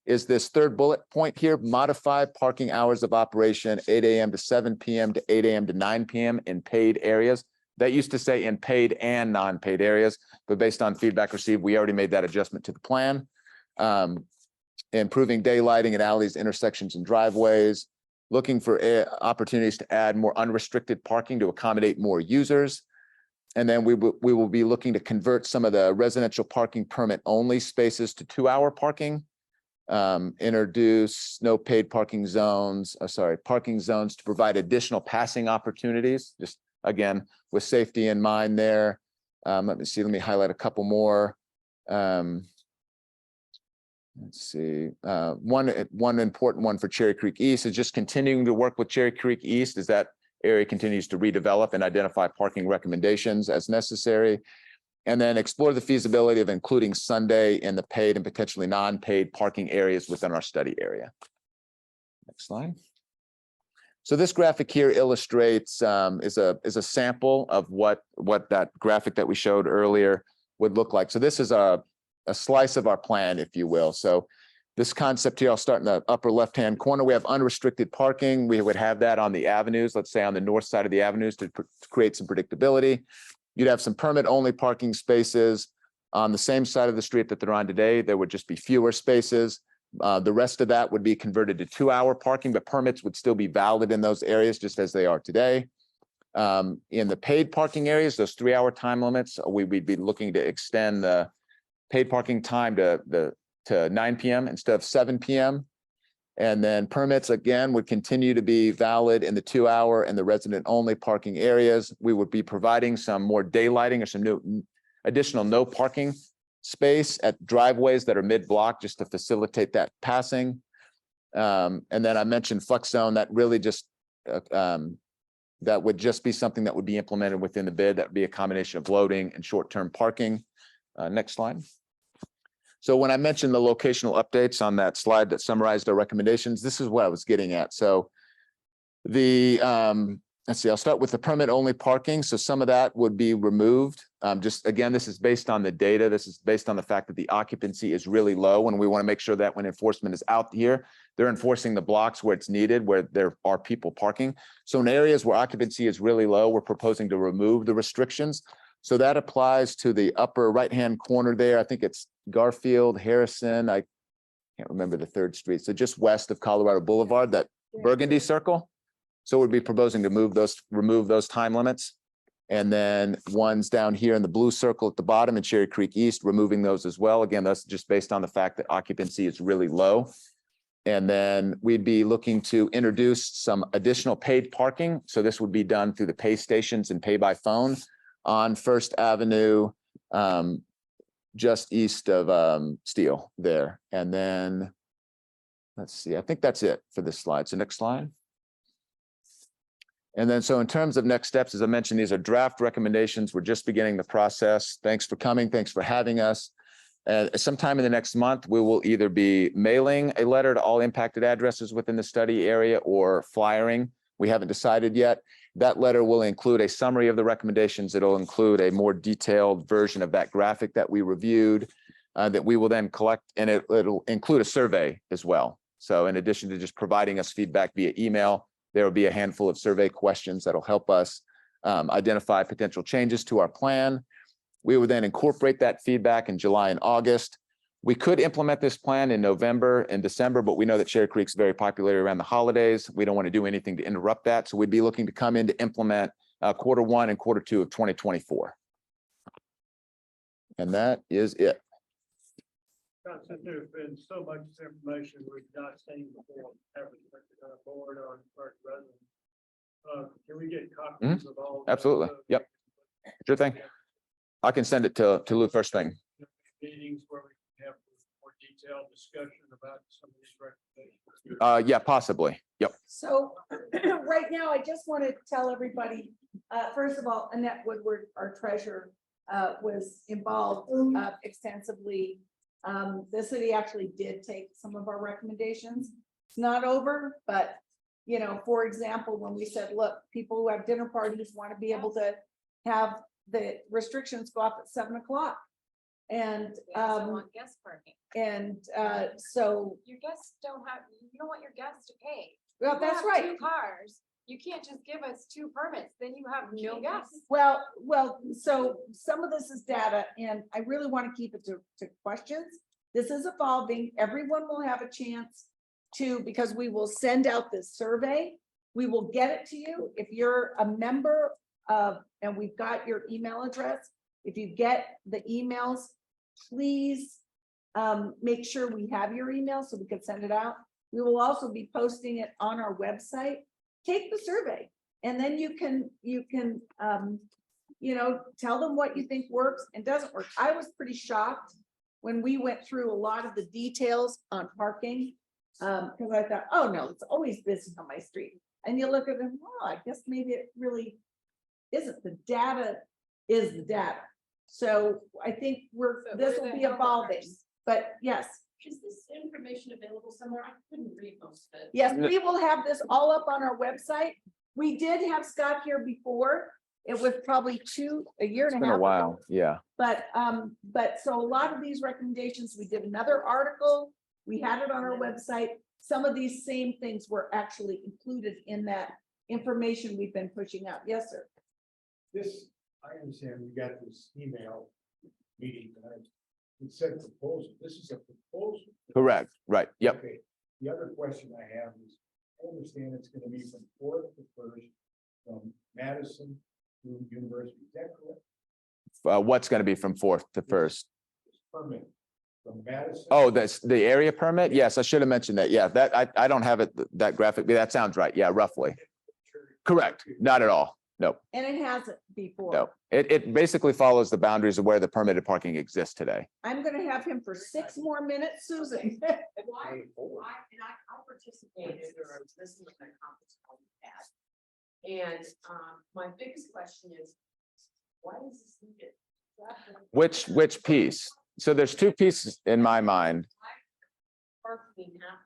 is this third bullet point here, modify parking hours of operation 8 a.m. to 7 p.m. to 8 a.m. to 9 p.m. in paid areas. That used to say in paid and non-paid areas, but based on feedback received, we already made that adjustment to the plan. Improving daylighting at alleys, intersections, and driveways. Looking for opportunities to add more unrestricted parking to accommodate more users. And then we will be looking to convert some of the residential parking permit only spaces to 2-hour parking. Introduce no paid parking zones, parking zones to provide additional passing opportunities, just again, with safety in mind there. Let me highlight a couple more. Let's see, one important one for Cherry Creek East is just continuing to work with Cherry Creek East as that area continues to redevelop and identify parking recommendations as necessary. And then explore the feasibility of including Sunday in the paid and potentially non-paid parking areas within our study area. Next slide. So this graphic here illustrates, is a sample of what that graphic that we showed earlier would look like. So this is a slice of our plan, if you will. So this concept here, I'll start in the upper left-hand corner. We have unrestricted parking. We would have that on the avenues, let's say on the north side of the avenues to create some predictability. You'd have some permit-only parking spaces On the same side of the street that they're on today, there would just be fewer spaces. The rest of that would be converted to 2-hour parking, but permits would still be valid in those areas just as they are today. In the paid parking areas, those 3-hour time limits, we'd be looking to extend the paid parking time to 9 p.m. instead of 7 p.m. And then permits again would continue to be valid in the 2-hour and the resident only parking areas. We would be providing some more daylighting or some new additional no parking space at driveways that are mid-block just to facilitate that passing. And then I mentioned flex zone, that really just that would just be something that would be implemented within the bid. That would be a combination of loading and short-term parking. Next slide. So when I mentioned the locational updates on that slide that summarized our recommendations, this is what I was getting at. So the let's see, I'll start with the permit only parking. So some of that would be removed. Just again, this is based on the data. This is based on the fact that the occupancy is really low, and we want to make sure that when enforcement is out here, they're enforcing the blocks where it's needed, where there are people parking. So in areas where occupancy is really low, we're proposing to remove the restrictions. So that applies to the upper right-hand corner there. I think it's Garfield, Harrison. I can't remember the third street. So just west of Colorado Boulevard, that burgundy circle. So we'd be proposing to remove those time limits. And then ones down here in the blue circle at the bottom in Cherry Creek East, removing those as well. Again, that's just based on the fact that occupancy is really low. And then we'd be looking to introduce some additional paid parking. So this would be done through the pay stations and pay by phone on First Avenue, just east of Steele there. And then, let's see, I think that's it for this slide. So next slide. And then, so in terms of next steps, as I mentioned, these are draft recommendations. We're just beginning the process. Thanks for coming. Thanks for having us. Sometime in the next month, we will either be mailing a letter to all impacted addresses within the study area or flyering. We haven't decided yet. That letter will include a summary of the recommendations. It'll include a more detailed version of that graphic that we reviewed that we will then collect, and it'll include a survey as well. So in addition to just providing us feedback via email, there will be a handful of survey questions that'll help us identify potential changes to our plan. We would then incorporate that feedback in July and August. We could implement this plan in November and December, but we know that Cherry Creek's very popular around the holidays. We don't want to do anything to interrupt that. So we'd be looking to come in to implement Q1 and Q2 of 2024. And that is it. Since there's been so much information we've not seen before, ever on a board or first resident, can we get copies of all? Absolutely. Yep. Sure thing. I can send it to Lou first thing. Meetings where we can have more detailed discussion about some of these recommendations. Yeah, possibly. Yep. So right now, I just want to tell everybody, first of all, Annette Woodward, our treasurer, was involved extensively. The city actually did take some of our recommendations. It's not over, but you know, for example, when we said, look, people who have dinner parties want to be able to have the restrictions go off at 7 o'clock. And guest parking. And so Your guests don't have, you don't want your guests to pay. well, People that's have right. 2 cars. You can't just give us 2 permits, then you have no guests. Well, so some of this is data, and I really want to keep it to questions. This is evolving. Everyone will have a chance to, because we will send out this survey. We will get it to you. If you're a member of, and we've got your email address, if you get the emails, please make sure we have your email so we can send it out. We will also be posting it on our website. Take the survey, and then you can you know, tell them what you think works and doesn't work. I was pretty shocked when we went through a lot of the details on parking, because I thought, oh no, it's always busy on my street. And you look at them, well, I guess maybe it really isn't. The data is the data. So I think this will be evolving, but yes. Is this information available somewhere? I couldn't read most of it. Yes, we will have this all up on our website. We did have Scott here before. It was probably a year and a half. It's been a while. ago. Yeah. But so a lot of these recommendations, we did another article. We had it on our website. Some of these same things were actually included in that information we've been pushing out. Yes, sir. This, I understand we got this email meeting tonight. It said proposal, this is a proposal. Correct, right, yep. Okay, the other question I have is, I understand it's gonna be from Fourth to First, from Madison to University, is that correct? What's gonna be from Fourth to First? This permit from Madison. Oh, that's the area permit? Yes, I should have mentioned that. Yeah, that, I don't have it that graphic, but that sounds right. Yeah, roughly. Correct, not at all. No, And it hasn't before. no. It basically follows the boundaries of where the permitted parking exists today. I'm gonna have him for 6 more minutes, Susan. Why, I participated or I was listening to that conference call we had. And, my biggest question is, why is this needed? Which piece? So there's two pieces in my mind. Parking have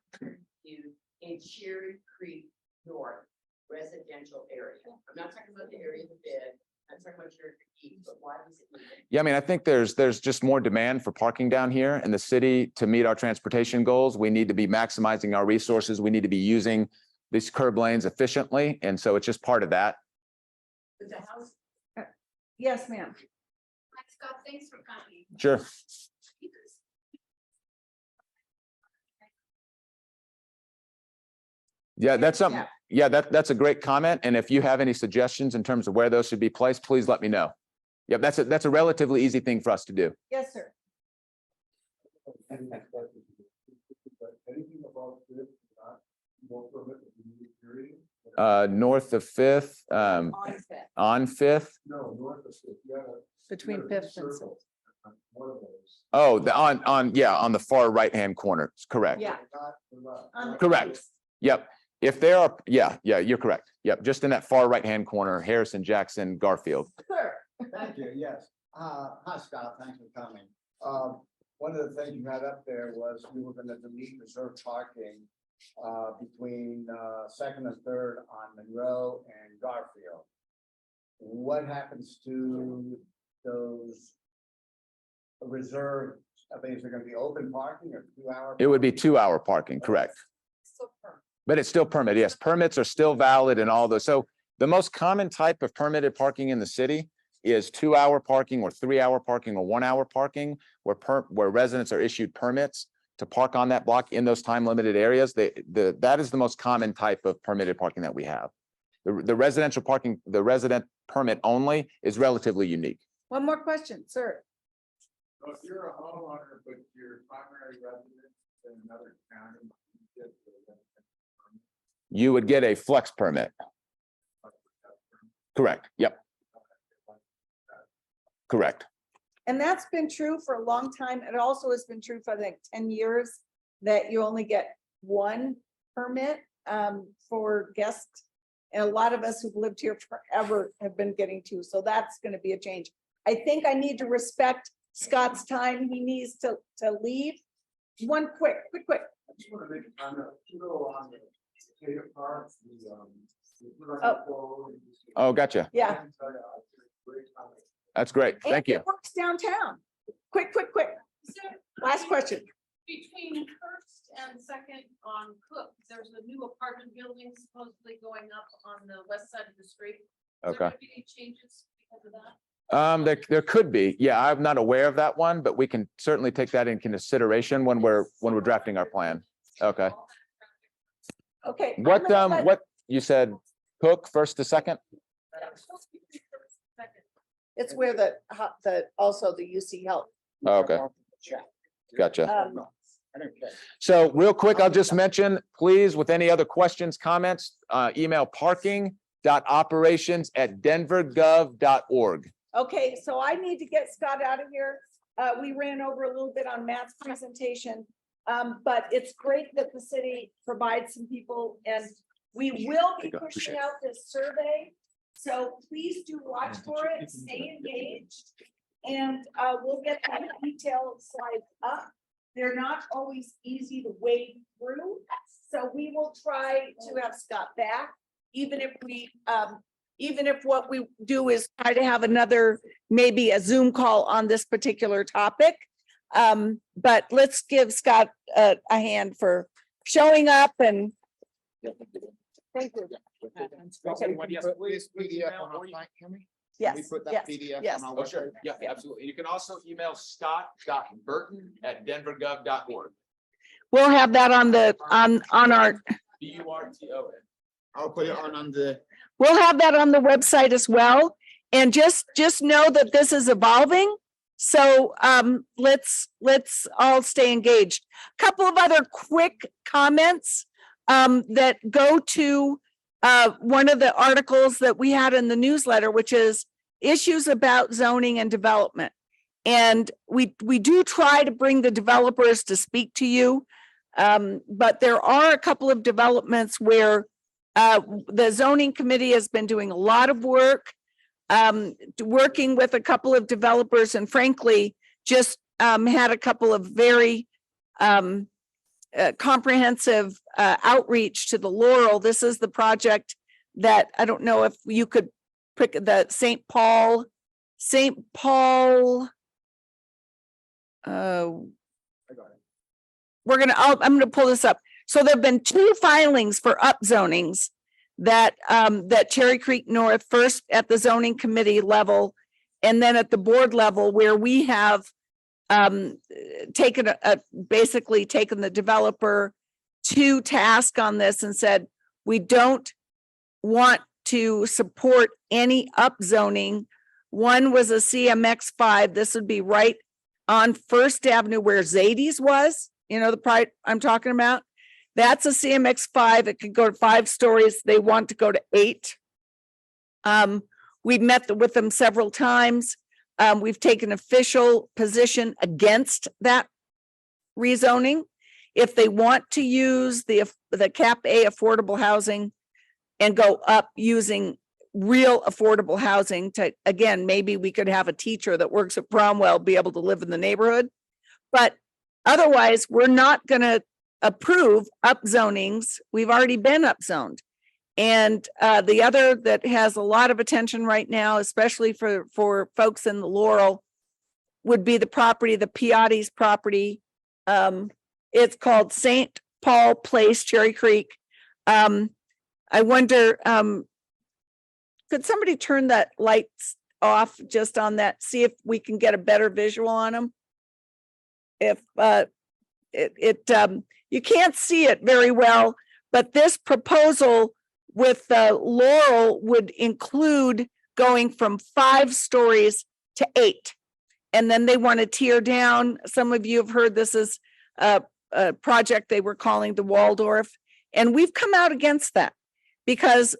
you in Cherry Creek North residential area. I'm not talking about the area in the bid. I'm talking about Cherry Creek East, but why is it needed? Yeah, I mean, I think there's just more demand for parking down here in the city to meet our transportation goals. We need to be maximizing our resources. We need to be using these curb lanes efficiently. And so it's just part of that. But the house, Yes, ma'am. Hi, Scott, thanks for coming. Sure. Yeah, that's something. Yeah, that's a great comment. And if you have any suggestions in terms of where those should be placed, please let me know. Yep, that's a relatively easy thing for us to do. Yes, sir. Anything about this, not more permit that we need, period? North of Fifth, on Fifth. No, north of Fifth, yeah. Between Fifth and Sixth. One of those. Oh, on the far right-hand corner. Correct. Yeah. Not- Correct. Yep. If there are, yeah, you're correct. Yep, just in that far right-hand corner, Harrison, Jackson, Garfield. Sir. Thank you, yes. Hi, Scott, thanks for coming. One of the things you had up there was we were gonna delete reserved parking between Second and Third on Monroe and Garfield. What happens to those reserved, I think, is there gonna be open parking or 2 hour? It would be 2-hour parking, correct? But it's still permitted. Yes, permits are still valid and all those. So the most common type of permitted parking in the city is 2-hour parking or 3-hour parking or 1-hour parking, where residents are issued permits to park on that block in those time limited areas. That is the most common type of permitted parking that we have. The residential parking, the resident permit only is relatively unique. One more question, sir. So if you're a homeowner, but your primary residence in another county, you get the You would get a flex permit. Correct. Yep. Correct. And that's been true for a long time. It also has been true for like 10 years that you only get one permit for guests. And a lot of us who've lived here forever have been getting two. So that's going to be a change. I think I need to respect Scott's time. He needs to leave. One quick. I just want to make a comment, you know, on the data part, Oh, gotcha. Yeah. That's great. And Thank you. it works downtown. Quick. Last question. Between First and Second on Cook, there's a new apartment building supposedly going up on the west side of the street. Is there Okay. gonna be any changes because of that? There could be. Yeah, I'm not aware of that one, but we can certainly take that in consideration when we're drafting our plan. Okay. Okay. What you said, Cook, First to Second? It's where also the UC Health. Oh, okay. Gotcha. Okay. So real quick, I'll just mention, please, with any other questions, comments, email parking.operations@denvergov.org. Okay, so I need to get Scott out of here. We ran over a little bit on Matt's presentation. But it's great that the city provides some people and we will be pushing out this survey. So please do watch for it, stay engaged. And we'll get the detailed slides up. They're not always easy to wade through. So we will try to have Scott back, even if what we do is try to have another, maybe a Zoom call on this particular topic. But let's give Scott a hand for showing up and. Thank you. This PDF on our site, Henry? Can we Yes, put that yes, PDF yes. on our Oh, sure. website? Yeah, absolutely. You can also email scott.burton@denvergov.org. We'll have that on the, on our, BURTON. I'll put it on the, we'll have that on the website as well. And just know that this is evolving. So let's all stay engaged. Couple of other quick comments that go to one of the articles that we had in the newsletter, which is issues about zoning and development. And we do try to bring the developers to speak to you. But there are a couple of developments where the zoning committee has been doing a lot of work, working with a couple of developers, and frankly, just had a couple of very comprehensive outreach to the Laurel. This is the project that, I don't know if you could pick the St. Paul. I'm gonna pull this up. So there've been 2 filings for upzonings that that Cherry Creek North, first at the zoning committee level, and then at the board level, where we have taken basically taken the developer to task on this and said, we don't want to support any upzoning. One was a CMX 5. This would be right on First Avenue where Zadie's was, you know, the pride I'm talking about. That's a CMX 5. It could go to 5 stories. They want to go to 8. We've met with them several times. We've taken official position against that rezoning. If they want to use the cap A affordable housing and go up using real affordable housing to, again, maybe we could have a teacher that works at Bromwell be able to live in the neighborhood. But otherwise, we're not going to approve upzonings. We've already been upzoned. And the other that has a lot of attention right now, especially for folks in the Laurel, would be the property, the Piatti's property. It's called St. Paul Place, Cherry Creek. I wonder, could somebody turn that lights off just on that, see if we can get a better visual on them? If you can't see it very well, but this proposal with the Laurel would include going from 5 stories to 8. And then they want to tear down. Some of you have heard this is a project they were calling the Waldorf. And we've come out against that because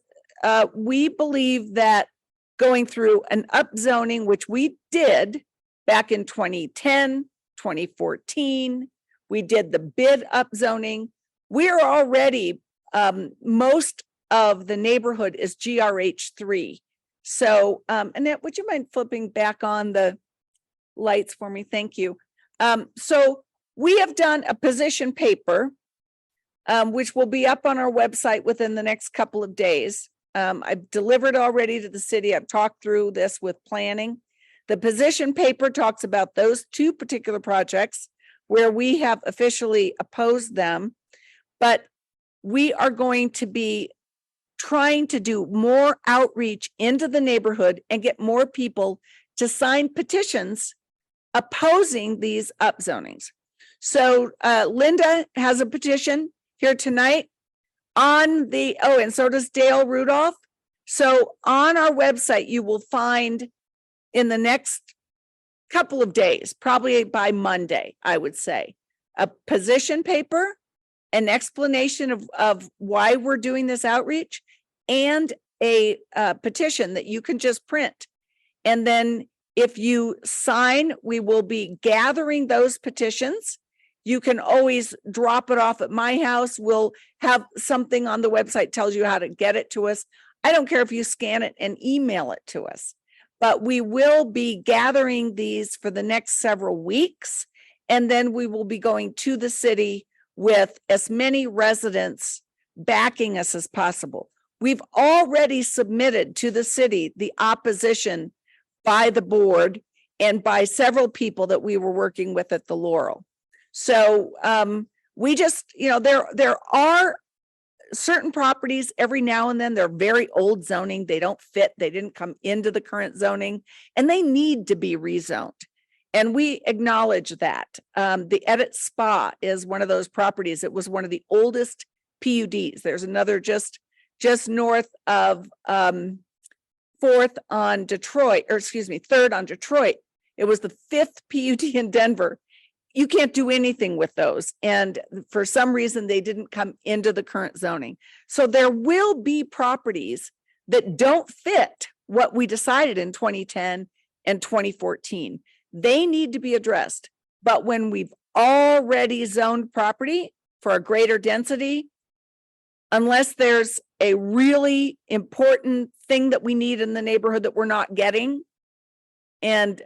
we believe that going through an upzoning, which we did back in 2010, 2014, we did the bid upzoning. We're already, most of the neighborhood is GRH3. So, Annette, would you mind flipping back on the lights for me? Thank you. So we have done a position paper, which will be up on our website within the next couple of days. I've delivered already to the city. I've talked through this with planning. The position paper talks about those 2 particular projects where we have officially opposed them, but we are going to be trying to do more outreach into the neighborhood and get more people to sign petitions opposing these upzonings. So Linda has a petition here tonight on the, and so does Dale Rudolph. So on our website, you will find in the next couple of days, probably by Monday, I would say, a position paper, an explanation of why we're doing this outreach, and a petition that you can just print. And then if you sign, we will be gathering those petitions. You can always drop it off at my house. We'll have something on the website tells you how to get it to us. I don't care if you scan it and email it to us, but we will be gathering these for the next several weeks. And then we will be going to the city with as many residents backing us as possible. We've already submitted to the city the opposition by the board and by several people that we were working with at the Laurel. So we just, there are certain properties, every now and then, they're very old zoning, they don't fit, they didn't come into the current zoning, and they need to be rezoned. And we acknowledge that. The Edit Spa is one of those properties. It was one of the oldest PUDs. There's another just north of 4th on Detroit, or excuse me, 3rd on Detroit. It was the 5th PUD in Denver. You can't do anything with those. And for some reason, they didn't come into the current zoning. So there will be properties that don't fit what we decided in 2010 and 2014. They need to be addressed. But when we've already zoned property for a greater density, unless there's a really important thing that we need in the neighborhood that we're not getting, and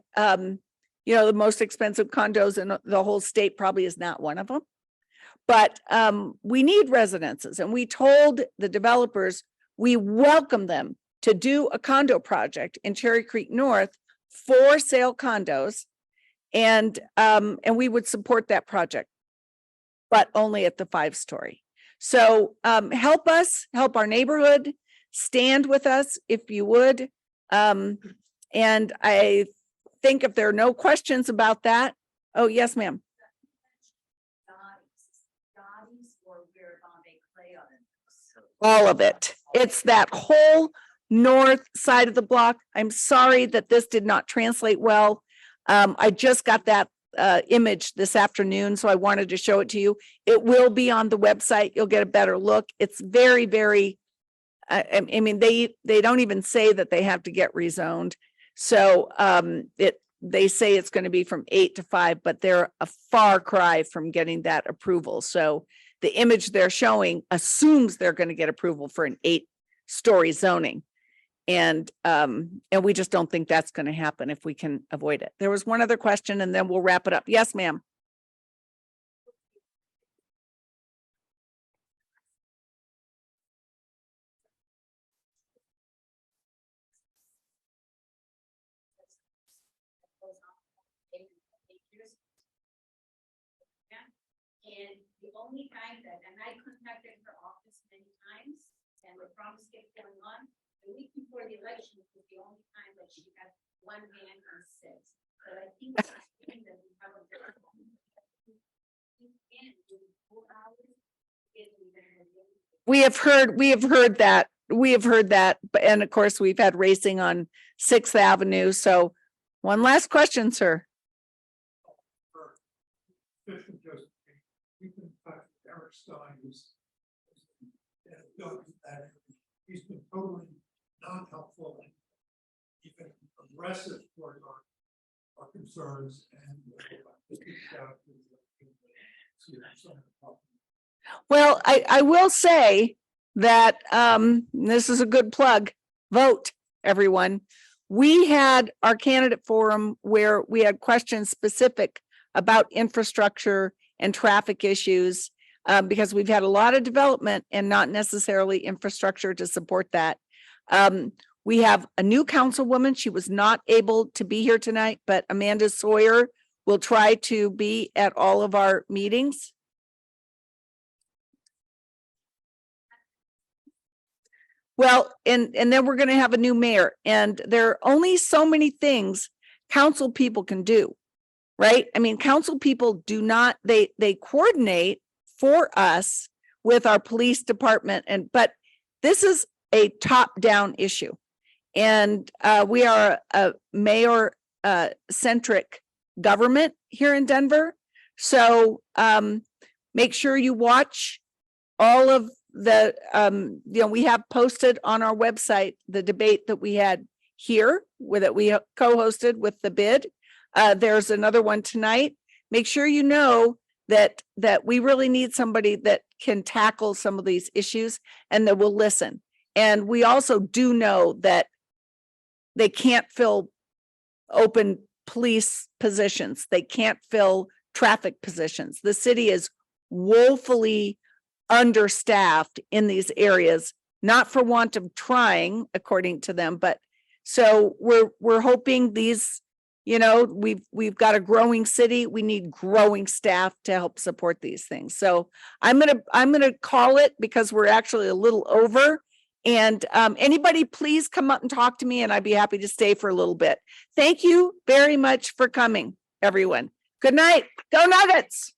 you know, the most expensive condos in the whole state probably is not one of them. But we need residences, and we told the developers we welcome them to do a condo project in Cherry Creek North for sale condos, and we would support that project, but only at the 5-story. So help us, help our neighborhood, stand with us if you would. And I think if there are no questions about that. Oh, yes, ma'am. All of it. It's that whole north side of the block. I'm sorry that this did not translate well. I just got that image this afternoon, so I wanted to show it to you. It will be on the website. You'll get a better look. It's very, very, I mean, they don't even say that they have to get rezoned. So they say it's going to be from 8 to 5, but they're a far cry from getting that approval. So the image they're showing assumes they're going to get approval for an 8-story zoning. And we just don't think that's going to happen if we can avoid it. There was one other question and then we'll wrap it up. Yes, ma'am. And the only time that, and I contacted her office many times, and the promise kept going on, the week before the election was the only time that she had one man on 6. But I think it's something that we have a different. We have heard that, and of course we've had racing on 6th Avenue. So one last question, sir. We've been in touch with Eric Stein, who's he's been totally non-helpful and even aggressive toward our concerns and well, I will say that this is a good plug. Vote, everyone. We had our candidate forum where we had questions specific about infrastructure and traffic issues, because we've had a lot of development and not necessarily infrastructure to support that. We have a new councilwoman. She was not able to be here tonight, but Amanda Sawyer will try to be at all of our meetings. Well, and then we're going to have a new mayor, and there are only so many things council people can do. Right? I mean, council people do not, they coordinate for us with our police department, but this is a top-down issue. And we are a mayor centric government here in Denver. So make sure you watch all of the, we have posted on our website the debate that we had here that we co-hosted with the bid. There's another one tonight. Make sure you know that we really need somebody that can tackle some of these issues and that will listen. And we also do know that they can't fill open police positions. They can't fill traffic positions. The city is woefully understaffed in these areas, not for want of trying, according to them, but so we're hoping these You know, we've got a growing city. We need growing staff to help support these things. So I'm gonna call it because we're actually a little over. And anybody, please come up and talk to me and I'd be happy to stay for a little bit. Thank you very much for coming, everyone. Good night. Go Nuggets.